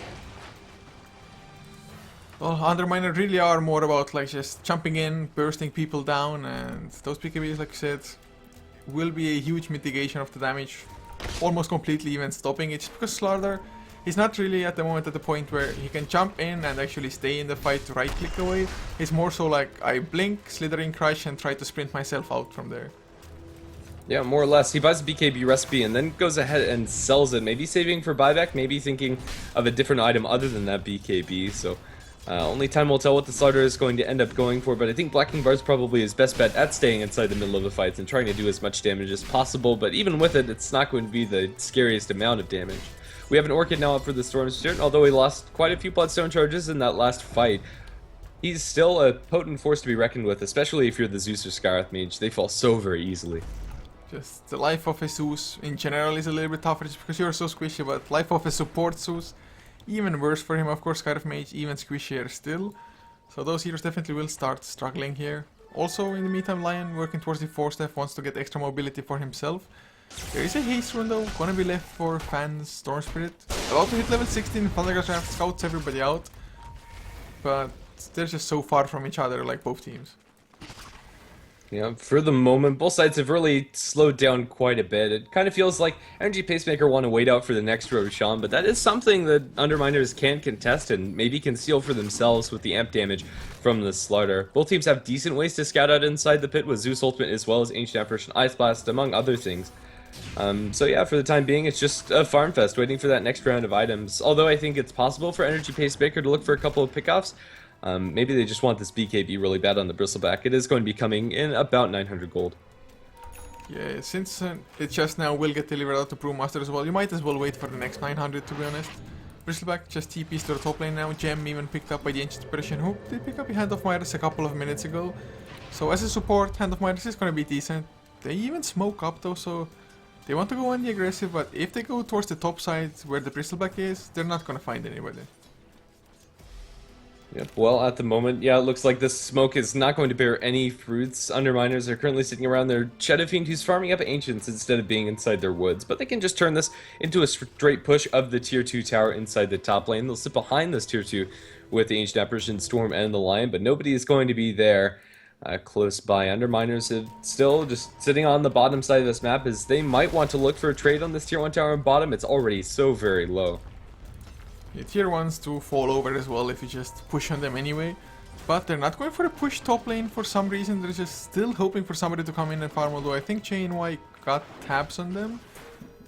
Well, Underminer really are more about like just jumping in, bursting people down, and those BKBs, like I said, will be a huge mitigation of the damage. Almost completely even stopping it, just because Slardar, he's not really at the moment at the point where he can jump in and actually stay in the fight to right click away. He's more so like, I blink, Slithering Crush, and try to sprint myself out from there. Yeah, more or less. He buys a BKB recipe and then goes ahead and sells it, maybe saving for buyback, maybe thinking of a different item other than that BKB, so only time will tell what the Slardar is going to end up going for, but I think Black King Bard's probably his best bet at staying inside the middle of the fights and trying to do as much damage as possible, but even with it, it's not going to be the scariest amount of damage. We have an Orchid now up for the Storm Spirit, although he lost quite a few Bloodstone charges in that last fight. He's still a potent force to be reckoned with, especially if you're the Zeus or Scarlet Mage. They fall so very easily. Just the life of a Zeus in general is a little bit tougher just because you're so squishy, but life of a support Zeus, even worse for him. Of course, Scarlet Mage even squishier still. So those heroes definitely will start struggling here. Also, in the meantime, Lion working towards the 4-step wants to get extra mobility for himself. There is a haste rune though, gonna be left for Fan's Storm Spirit. About to hit level 16, Thundergust Draft scouts everybody out. But they're just so far from each other, like both teams. Yeah, for the moment, both sides have really slowed down quite a bit. It kind of feels like Energy Pacemaker want to wait out for the next Roshan, but that is something that Underminers can contest and maybe conceal for themselves with the amp damage from the Slardar. Both teams have decent ways to scout out inside the pit with Zeus Ultimate as well as Ancient Apparition Ice Blast, among other things. So yeah, for the time being, it's just a farm fest waiting for that next round of items. Although I think it's possible for Energy Pacemaker to look for a couple of pickoffs. Maybe they just want this BKB really bad on the Bristleback. It is going to be coming in about 900 gold. Yeah, since it just now will get delivered out to Brewmaster as well, you might as well wait for the next 900 to be honest. Bristleback just TPs to the top lane now. Gem even picked up by the Ancient Apparition, who did pick up a Hand of Midas a couple of minutes ago. So as a support, Hand of Midas is going to be decent. They even smoke up though, so they want to go on the aggressive, but if they go towards the top side where the Bristleback is, they're not going to find anybody. Yep, well, at the moment, yeah, it looks like this smoke is not going to bear any fruits. Underminers are currently sitting around their Shadow Fiend who's farming up Ancients instead of being inside their woods, but they can just turn this into a straight push of the tier 2 tower inside the top lane. They'll sit behind this tier 2 with the Ancient Apparition, Storm, and the Lion, but nobody is going to be there close by. Underminers are still just sitting on the bottom side of this map as they might want to look for a trade on this tier 1 tower on bottom. It's already so very low. Yeah, tier 1s to fall over as well if you just push on them anyway. But they're not going for a push top lane for some reason. They're just still hoping for somebody to come in and farm, although I think ChainY got tabs on them.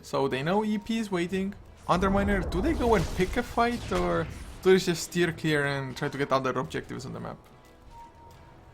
So they know EP is waiting. Underminer, do they go and pick a fight or do they just steer clear and try to get other objectives on the map?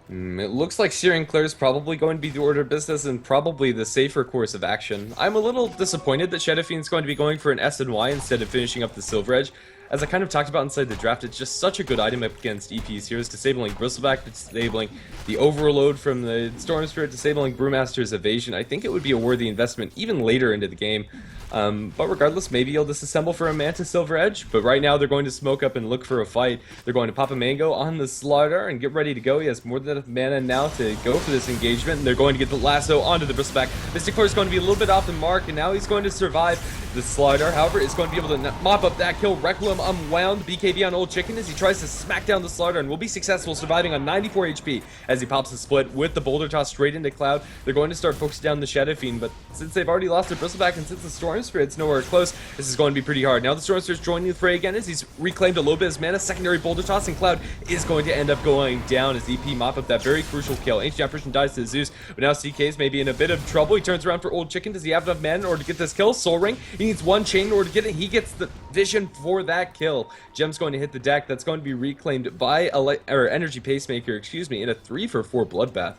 It looks like steering clear is probably going to be the order of business and probably the safer course of action. I'm a little disappointed that Shadow Fiend's going to be going for an S and Y instead of finishing up the Silver Edge. as I kind of talked about inside the draft, it's just such a good item up against EPs here. Is disabling Bristleback, disabling the Overload from the Storm Spirit, disabling Brewmaster's Evasion. I think it would be a worthy investment even later into the game. But regardless, maybe you'll disassemble for a Manta Silver Edge. But right now they're going to smoke up and look for a fight. They're going to pop a Mango on the Slardar and get ready to go. He has more than enough mana now to go for this engagement. And they're going to get the lasso onto the Bristleback. Mysticlore is going to be a little bit off the mark, and now he's going to survive. The Slardar, however, is going to be able to mop up that kill. Requiem unwound BKB on Old Chicken as he tries to smack down the Slardar and will be successful, surviving on 94 HP as he pops the split with the Boulder Toss straight into Cloud. They're going to start focusing down the Shadow Fiend, but since they've already lost their Bristleback and since the Storm Spirit's nowhere close, this is going to be pretty hard. Now the Storm Spirit's joining the fray again as he's reclaimed a little bit of his mana. Secondary Boulder Toss, and Cloud is going to end up going down as EP mop up that very crucial kill. Ancient Apparition dies to Zeus, but now CK's maybe in a bit of trouble. He turns around for Old Chicken. Does he have enough mana in order to get this kill? Soul Ring, he needs one chain in order to get it. He gets the vision for that kill. Gem's going to hit the deck. That's going to be reclaimed by Energy Pacemaker, excuse me, in a 3-for-4 Bloodbath.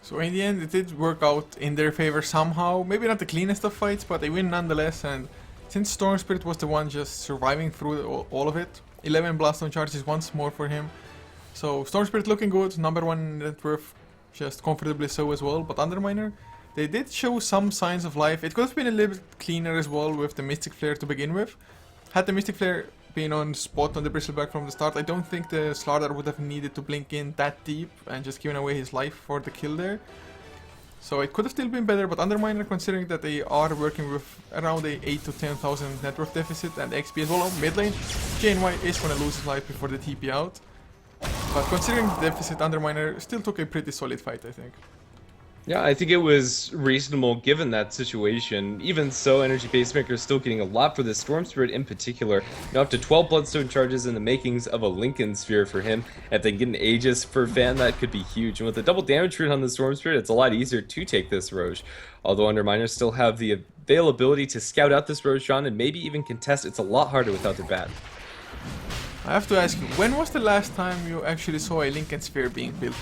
So in the end, it did work out in their favor somehow. Maybe not the cleanest of fights, but they win nonetheless. And since Storm Spirit was the one just surviving through all of it, 11 Blaststone charges once more for him. So Storm Spirit looking good, number 1 net worth, just comfortably so as well. But Underminer, they did show some signs of life. It could have been a little bit cleaner as well with the Mystic Flare to begin with. Had the Mystic Flare been on spot on the Bristleback from the start, I don't think the Slardar would have needed to blink in that deep and just given away his life for the kill there. So it could have still been better, but Underminer, considering that they are working with around a 8 to 10,000 net worth deficit and XP as well, mid lane, JNY is going to lose his life before the TP out. But considering the deficit, Underminer still took a pretty solid fight, I think. Yeah, I think it was reasonable given that situation. Even so, Energy Pacemaker is still getting a lot for this Storm Spirit in particular. Now up to 12 Bloodstone charges in the makings of a Lincoln Sphere for him. If they get an Aegis for Fan, that could be huge. And with the double damage root on the Storm Spirit, it's a lot easier to take this Roche. Although Underminers still have the availability to scout out this Roshan and maybe even contest, it's a lot harder without their bat. I have to ask you, when was the last time you actually saw a Lincoln Sphere being built?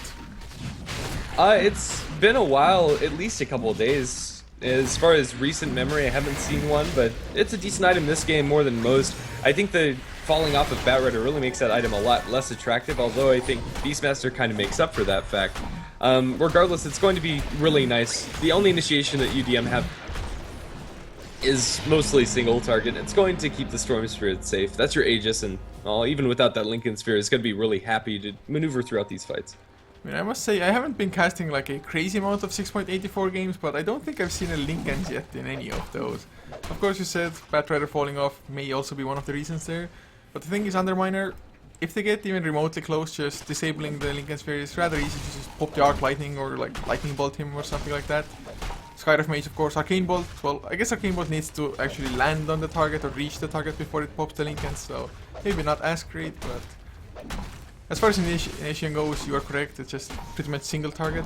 It's been a while, at least a couple of days. As far as recent memory, I haven't seen one, but it's a decent item this game more than most. I think the falling off of Batrider really makes that item a lot less attractive, although I think Beastmaster kind of makes up for that fact. Regardless, it's going to be really nice. The only initiation that UDM have is mostly single target. It's going to keep the Storm Spirit safe. That's your Aegis, and even without that Lincoln Sphere, it's going to be really happy to maneuver throughout these fights. I mean, I must say, I haven't been casting like a crazy amount of 6.84 games, but I don't think I've seen a Lincolns yet in any of those. Of course, you said Batrider falling off may also be one of the reasons there, but the thing is, Underminer, if they get even remotely close, just disabling the Lincoln Sphere is rather easy to just pop the Arc Lightning or like Lightning Bolt him or something like that. Skyriff Mage, of course. Arcane Bolt, well, I guess Arcane Bolt needs to actually land on the target or reach the target before it pops the Lincoln, so maybe not as great, but as far as initiation goes, you are correct. It's just pretty much single target.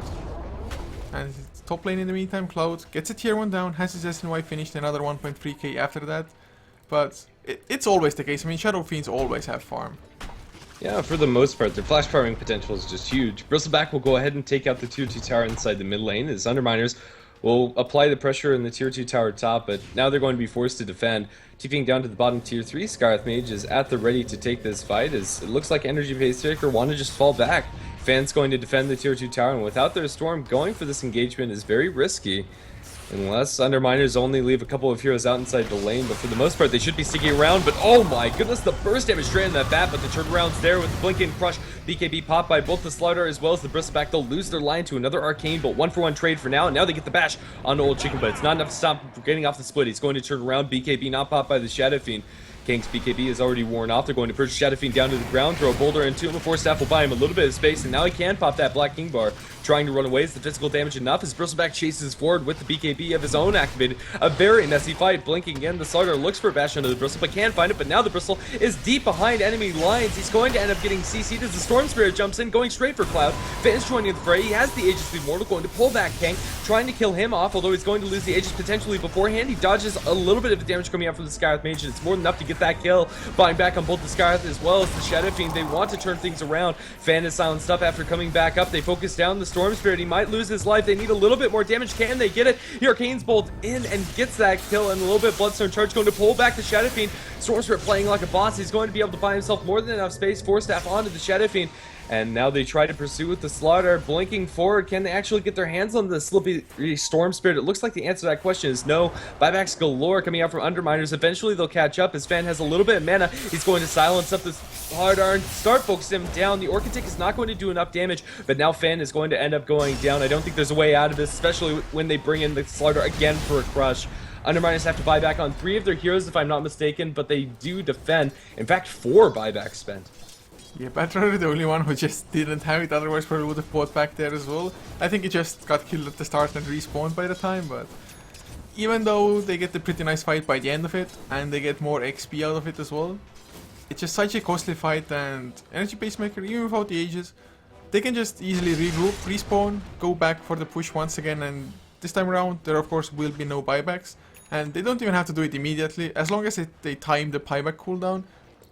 And top lane in the meantime, Cloud gets a tier 1 down, has his SNY finished, another 1.3k after that. But it's always the case. I mean, Shadow Fiends always have farm. Yeah, for the most part, their flash farming potential is just huge. Bristleback will go ahead and take out the tier 2 tower inside the mid lane as Underminers will apply the pressure in the tier 2 tower top, but now they're going to be forced to defend. TPing down to the bottom tier 3, Skyriff Mage is at the ready to take this fight as it looks like Energy Pacemaker want to just fall back. Fan's going to defend the tier 2 tower, and without their Storm, going for this engagement is very risky. Unless Underminers only leave a couple of heroes out inside the lane, but for the most part they should be sticking around. But oh my goodness, the burst damage straight in that bat, but the turnaround's there with the Blink and Crush. BKB popped by both the Slardar as well as the Bristleback. They'll lose their line to another Arcane, but 1-for-1 trade for now, and now they get the bash on Old Chicken, but it's not enough to stop him from getting off the split. He's going to turn around, BKB not popped by the Shadow Fiend. Kang's BKB is already worn off. They're going to push Shadow Fiend down to the ground, throw a boulder into him. The Force Staff will buy him a little bit of space, and now he can pop that Black King Bar. Trying to run away. Is the physical damage enough as Bristleback chases forward with the BKB of his own activated? A very messy fight. Blinking again. The Slardar looks for a bash under the Bristle, but can't find it. But now the Bristle is deep behind enemy lines. He's going to end up getting CC'd as the Storm Spirit jumps in, going straight for Cloud. Fan's joining the fray. He has the Aegis Speed Mortal, going to pull back Kang, trying to kill him off, although he's going to lose the Aegis potentially beforehand. He dodges a little bit of the damage coming out from the Skyriff Mage, and it's more than enough to get that kill. Buying back on both the Scarth as well as the Shadow Fiend. They want to turn things around. Fan is silenced up after coming back up. They focus down the Storm Spirit. He might lose his life. They need a little bit more damage. Can they get it? Here, Arcane's Bolt in and gets that kill, and a little bit Bloodstone Charge going to pull back the Shadow Fiend. Storm Spirit playing like a boss. He's going to be able to buy himself more than enough space. Force Staff onto the Shadow Fiend. And now they try to pursue with the Slaughter, blinking forward. Can they actually get their hands on the Slippery Storm Spirit? It looks like the answer to that question is no. Buybacks galore coming out from Underminers. Eventually they'll catch up as Fan has a little bit of mana. He's going to silence up this hard iron, start focusing him down. The Orchid is not going to do enough damage, but now Fan is going to end up going down. I don't think there's a way out of this, especially when they bring in the Slaughter again for a crush. Underminers have to buy back on 3 of their heroes, if I'm not mistaken, but they do defend. In fact, 4 buybacks spent. Yeah, Batroid is the only one who just didn't have it, otherwise probably would have bought back there as well. I think he just got killed at the start and respawned by the time, but even though they get a pretty nice fight by the end of it, and they get more XP out of it as well, it's just such a costly fight, and Energy Pacemaker, even without the Aegis, they can just easily regroup, respawn, go back for the push once again, and this time around there of course will be no buybacks, and they don't even have to do it immediately, as long as they time the buyback cooldown.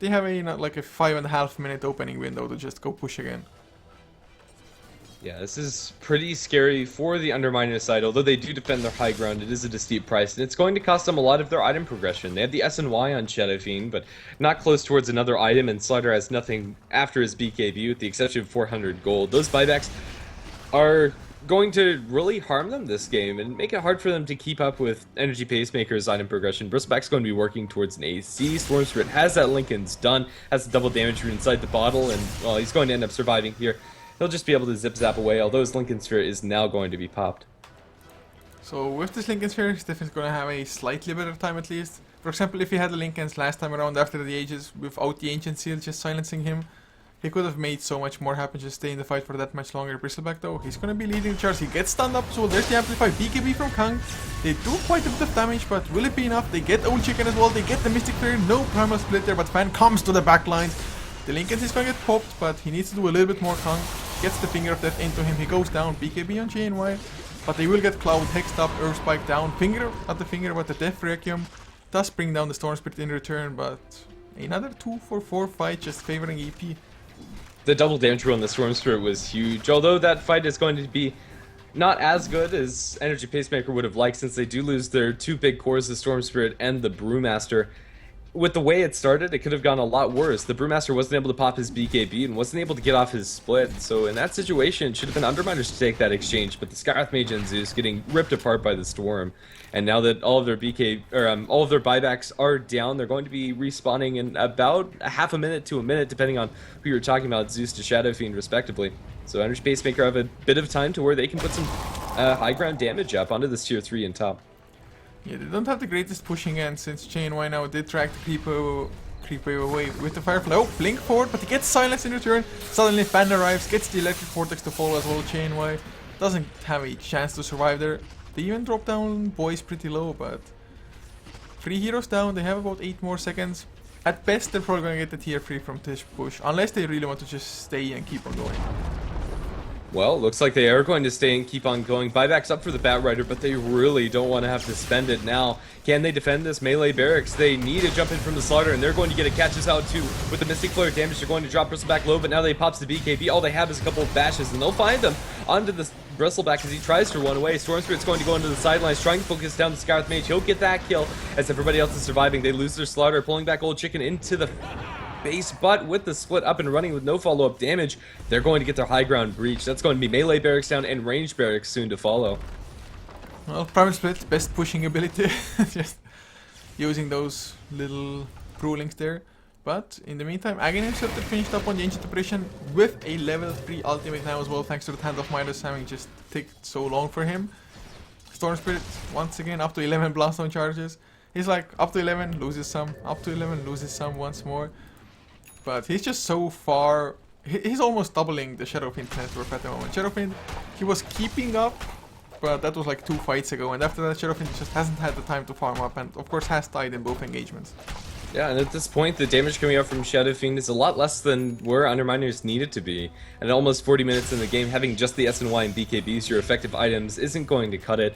They have like a 5.5 minute opening window to just go push again. Yeah, this is pretty scary for the Underminer side. Although they do defend their high ground, it is at a steep price, and it's going to cost them a lot of their item progression. They have the S and Y on Shadow Fiend, but not close towards another item, and Slaughter has nothing after his BKB with the exception of 400 gold. Those buybacks are going to really harm them this game and make it hard for them to keep up with Energy Pacemaker's item progression. Bristleback's going to be working towards an AC. Storm Spirit has that Lincoln's done, has the double damage root inside the bottle, and well, he's going to end up surviving here. He'll just be able to zip-zap away, although his Lincoln Sphere is now going to be popped. So with this Lincoln Sphere, he's definitely going to have a slightly better time at least. For example, if he had the Lincolns last time around after the Ages without the Ancient Seal just silencing him, he could have made so much more happen, just stay in the fight for that much longer. Bristleback though, he's gonna be leading the charge. He gets stunned up, so there's the Amplify BKB from Kang. They do quite a bit of damage, but will it be enough? They get Old Chicken as well, they get the Mystic Flare, no Primal Split there, but Fan comes to the backline. The Lincoln is gonna get popped, but he needs to do a little bit more. Kang gets the Finger of Death into him, he goes down, BKB on JNY, but they will get Cloud, Hexed up, Earth Spike down, Finger at the Finger, but the Death Requiem does bring down the Storm Spirit in return, but another 2 for 4 fight just favoring EP. The double damage roll on the Storm Spirit was huge, although that fight is going to be not as good as Energy Pacemaker would have liked, since they do lose their 2 big cores, the Storm Spirit and the Brewmaster. With the way it started, it could have gone a lot worse. The Brewmaster wasn't able to pop his BKB and wasn't able to get off his split, so in that situation, it should have been Underminers to take that exchange, but the Scarth Mage and Zeus getting ripped apart by the Storm. And now that all of their all of their buybacks are down, they're going to be respawning in about a half a minute to a minute, depending on who you're talking about, Zeus to Shadow Fiend, respectively. So Energy Pacemaker have a bit of time to where they can put some high ground damage up onto this tier 3 and top. Yeah, they don't have the greatest pushing end, since JNY now did track the creep wave away with the Firefly. Oh, blink forward, but he gets silenced in return. Suddenly Fan arrives, gets the Electric Vortex to follow as well. JNY doesn't have a chance to survive there. They even drop down Boys pretty low, but 3 heroes down, they have about 8 more seconds. At best, they're probably going to get the tier 3 from this push, unless they really want to just stay and keep on going. Well, looks like they are going to stay and keep on going. Buybacks up for the Bat Rider, but they really don't want to have to spend it now. Can they defend this melee barracks? They need to jump in from the Slaughter, and they're going to get a catches out too. With the Mystic Flare damage, they're going to drop Bristleback low, but now they pops the BKB. All they have is a couple of bashes, and they'll find them onto the Bristleback as he tries to run away. Storm Spirit's going to go into the sidelines, trying to focus down the Scarth Mage. He'll get that kill as everybody else is surviving. They lose their Slaughter, pulling back Old Chicken into the base, but with the split up and running with no follow-up damage, they're going to get their high ground breach. That's going to be melee barracks down and range barracks soon to follow. Well, Primal Split, best pushing ability, just using those little rulings there. But in the meantime, Agony himself finished up on the Ancient Operation with a level 3 ultimate now as well, thanks to the Hand of Midas having just taken so long for him. Storm Spirit, once again, up to 11 Blast on charges. He's like, up to 11, loses some, up to 11, loses some once more. But he's just so far, he's almost doubling the Shadow Fiend network at the moment. Shadow Fiend, he was keeping up, but that was like 2 fights ago, and after that Shadow Fiend just hasn't had the time to farm up, and of course has died in both engagements. Yeah, and at this point, the damage coming out from Shadow Fiend is a lot less than where Underminers need it to be. And almost 40 minutes in the game, having just the S and Y and BKBs, your effective items, isn't going to cut it.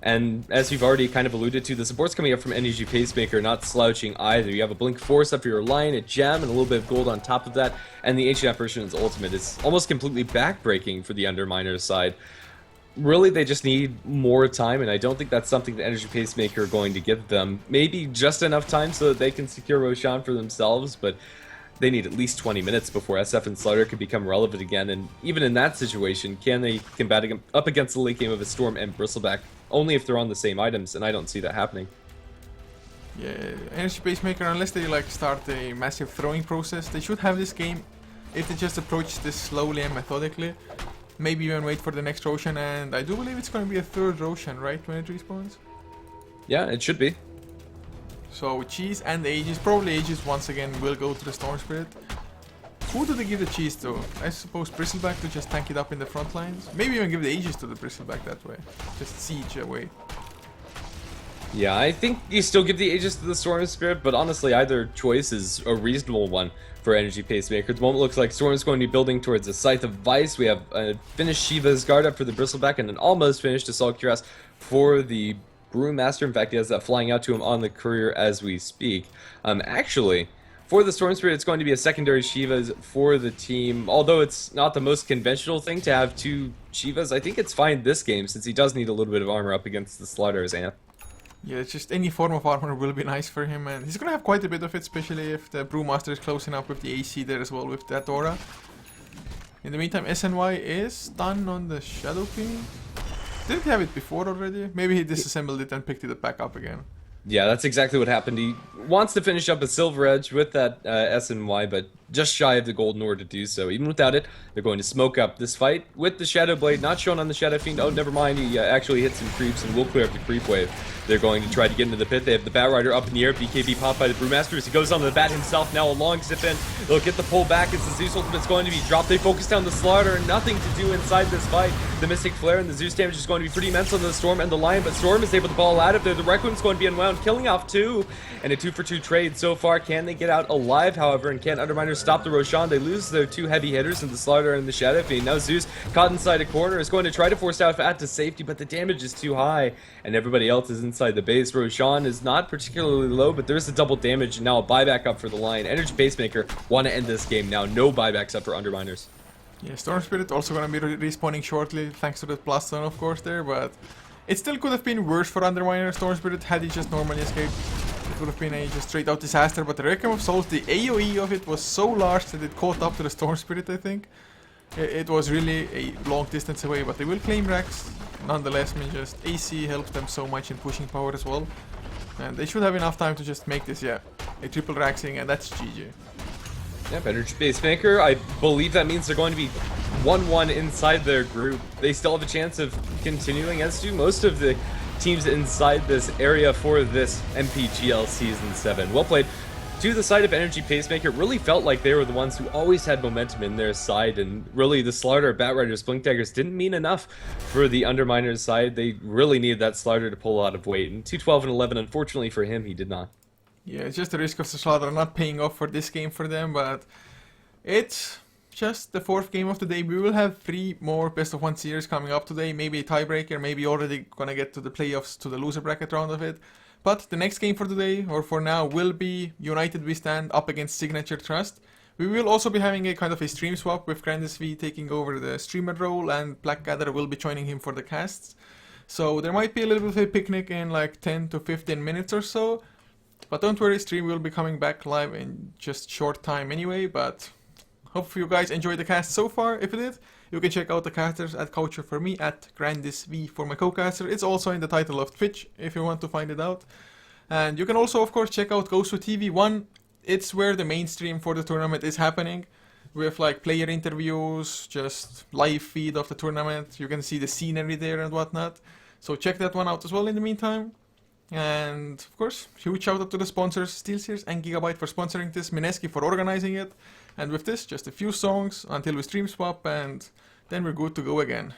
And as we've already kind of alluded to, the supports coming up from Energy Pacemaker not slouching either. You have a Blink Force up for your line, a gem, and a little bit of gold on top of that. And the Ancient Apparition's ultimate is almost completely backbreaking for the Underminer side. Really, they just need more time, and I don't think that's something the Energy Pacemaker are going to give them. Maybe just enough time so that they can secure Roshan for themselves, but they need at least 20 minutes before SF and Slaughter can become relevant again, and even in that situation, can they combat up against the late game of a Storm and Bristleback? Only if they're on the same items, and I don't see that happening. Yeah, Energy Pacemaker, unless they like start a massive throwing process, they should have this game if they just approach this slowly and methodically. Maybe even wait for the next Roshan, and I do believe it's going to be a third Roshan, right, when it respawns? Yeah, it should be. So Cheese and Aegis, probably Aegis once again will go to the Storm Spirit. Who do they give the Cheese to? I suppose Bristleback to just tank it up in the front lines? Maybe even give the Aegis to the Bristleback that way. Just siege away. Yeah, I think you still give the Aegis to the Storm Spirit, but honestly, either choice is a reasonable one for Energy Pacemaker. At the moment, it looks like Storm is going to be building towards a Scythe of Vice. We have a finished Shiva's Guard up for the Bristleback and an almost finished Assault Cuirass for the Brewmaster. In fact, he has that flying out to him on the courier as we speak. Actually, for the Storm Spirit, it's going to be a secondary Shivas for the team. Although it's not the most conventional thing to have two Shivas, I think it's fine this game since he does need a little bit of armor up against the Slaughters. Yeah, it's just any form of armor will be nice for him, and he's gonna have quite a bit of it, especially if the Brewmaster is close enough with the AC there as well with that aura. In the meantime, SNY is done on the Shadow King. Didn't he have it before already? Maybe he disassembled it and picked it back up again. Yeah, that's exactly what happened. He wants to finish up a Silver Edge with that SNY, but just shy of the gold in order to do so. Even without it, they're going to smoke up this fight with the Shadow Blade, not shown on the Shadow Fiend. Oh, never mind, he actually hit some creeps and will clear up the creep wave. They're going to try to get into the pit. They have the Bat Rider up in the air, BKB popped by the Brewmaster as he goes onto the Bat himself, now a long zip in. They'll get the pull back as the Zeus Ultimate's going to be dropped. They focus down the Slaughter, nothing to do inside this fight. The Mystic Flare and the Zeus damage is going to be pretty immense on the Storm and the Lion, but Storm is able to ball out of there. The Requiem's going to be unwound, killing off two, and a 2-for-2 trade so far. Can they get out alive, however, and can Underminer stop the Roshan? They lose their two heavy hitters in the Slaughter and the Shadow Fiend. Now Zeus, caught inside a corner, is going to try to force out Fat to safety, but the damage is too high, and everybody else is inside the base. Roshan is not particularly low, but there's a double damage, and now a buyback up for the Lion. Energy Pacemaker want to end this game now. No buybacks up for Underminers. Yeah, Storm Spirit also gonna be respawning shortly, thanks to the plus zone, of course, there, but it still could have been worse for Underminer. Storm Spirit, had he just normally escaped, it would have been a just straight out disaster, but the Requiem of Souls, the AoE of it was so large that it caught up to the Storm Spirit, I think. It was really a long distance away, but they will claim racks. Nonetheless, I mean, just AC helps them so much in pushing power as well. And they should have enough time to just make this, yeah, a triple raxing, and that's GG. Yep, Energy Pacemaker, I believe that means they're going to be 1-1 inside their group. They still have a chance of continuing, as do most of the teams inside this area for this MPGL Season 7. Well played. To the side of Energy Pacemaker, it really felt like they were the ones who always had momentum in their side, and really the Slaughter, Bat Riders, Blink Daggers didn't mean enough for the Underminer's side. They really needed that Slaughter to pull a lot of weight, and 2-12 and 11, unfortunately for him, he did not. Yeah, it's just the risk of the Slaughter not paying off for this game for them, but it's just the fourth game of the day. We will have 3 more best of 1 series coming up today, maybe a tiebreaker, maybe already gonna get to the playoffs, to the loser bracket round of it. But the next game for today, or for now, will be United We Stand up against Signature Trust. We will also be having a kind of a stream swap with Grandis V taking over the streamer role, and Blackadder will be joining him for the casts. So there might be a little bit of a picnic in like 10 to 15 minutes or so. But don't worry, stream will be coming back live in just short time anyway, but hope you guys enjoyed the cast so far. If you did, you can check out the casters at Coucher for me, at GrandisV for my co-caster. It's also in the title of Twitch if you want to find it out. And you can also, of course, check out HeflaTV 1. It's where the main stream for the tournament is happening. We have like player interviews, just live feed of the tournament. You can see the scenery there and whatnot. So check that one out as well in the meantime. And of course, huge shout out to the sponsors, SteelSeries and Gigabyte for sponsoring this, Mineski for organizing it. And with this, just a few songs until we stream swap, and then we're good to go again.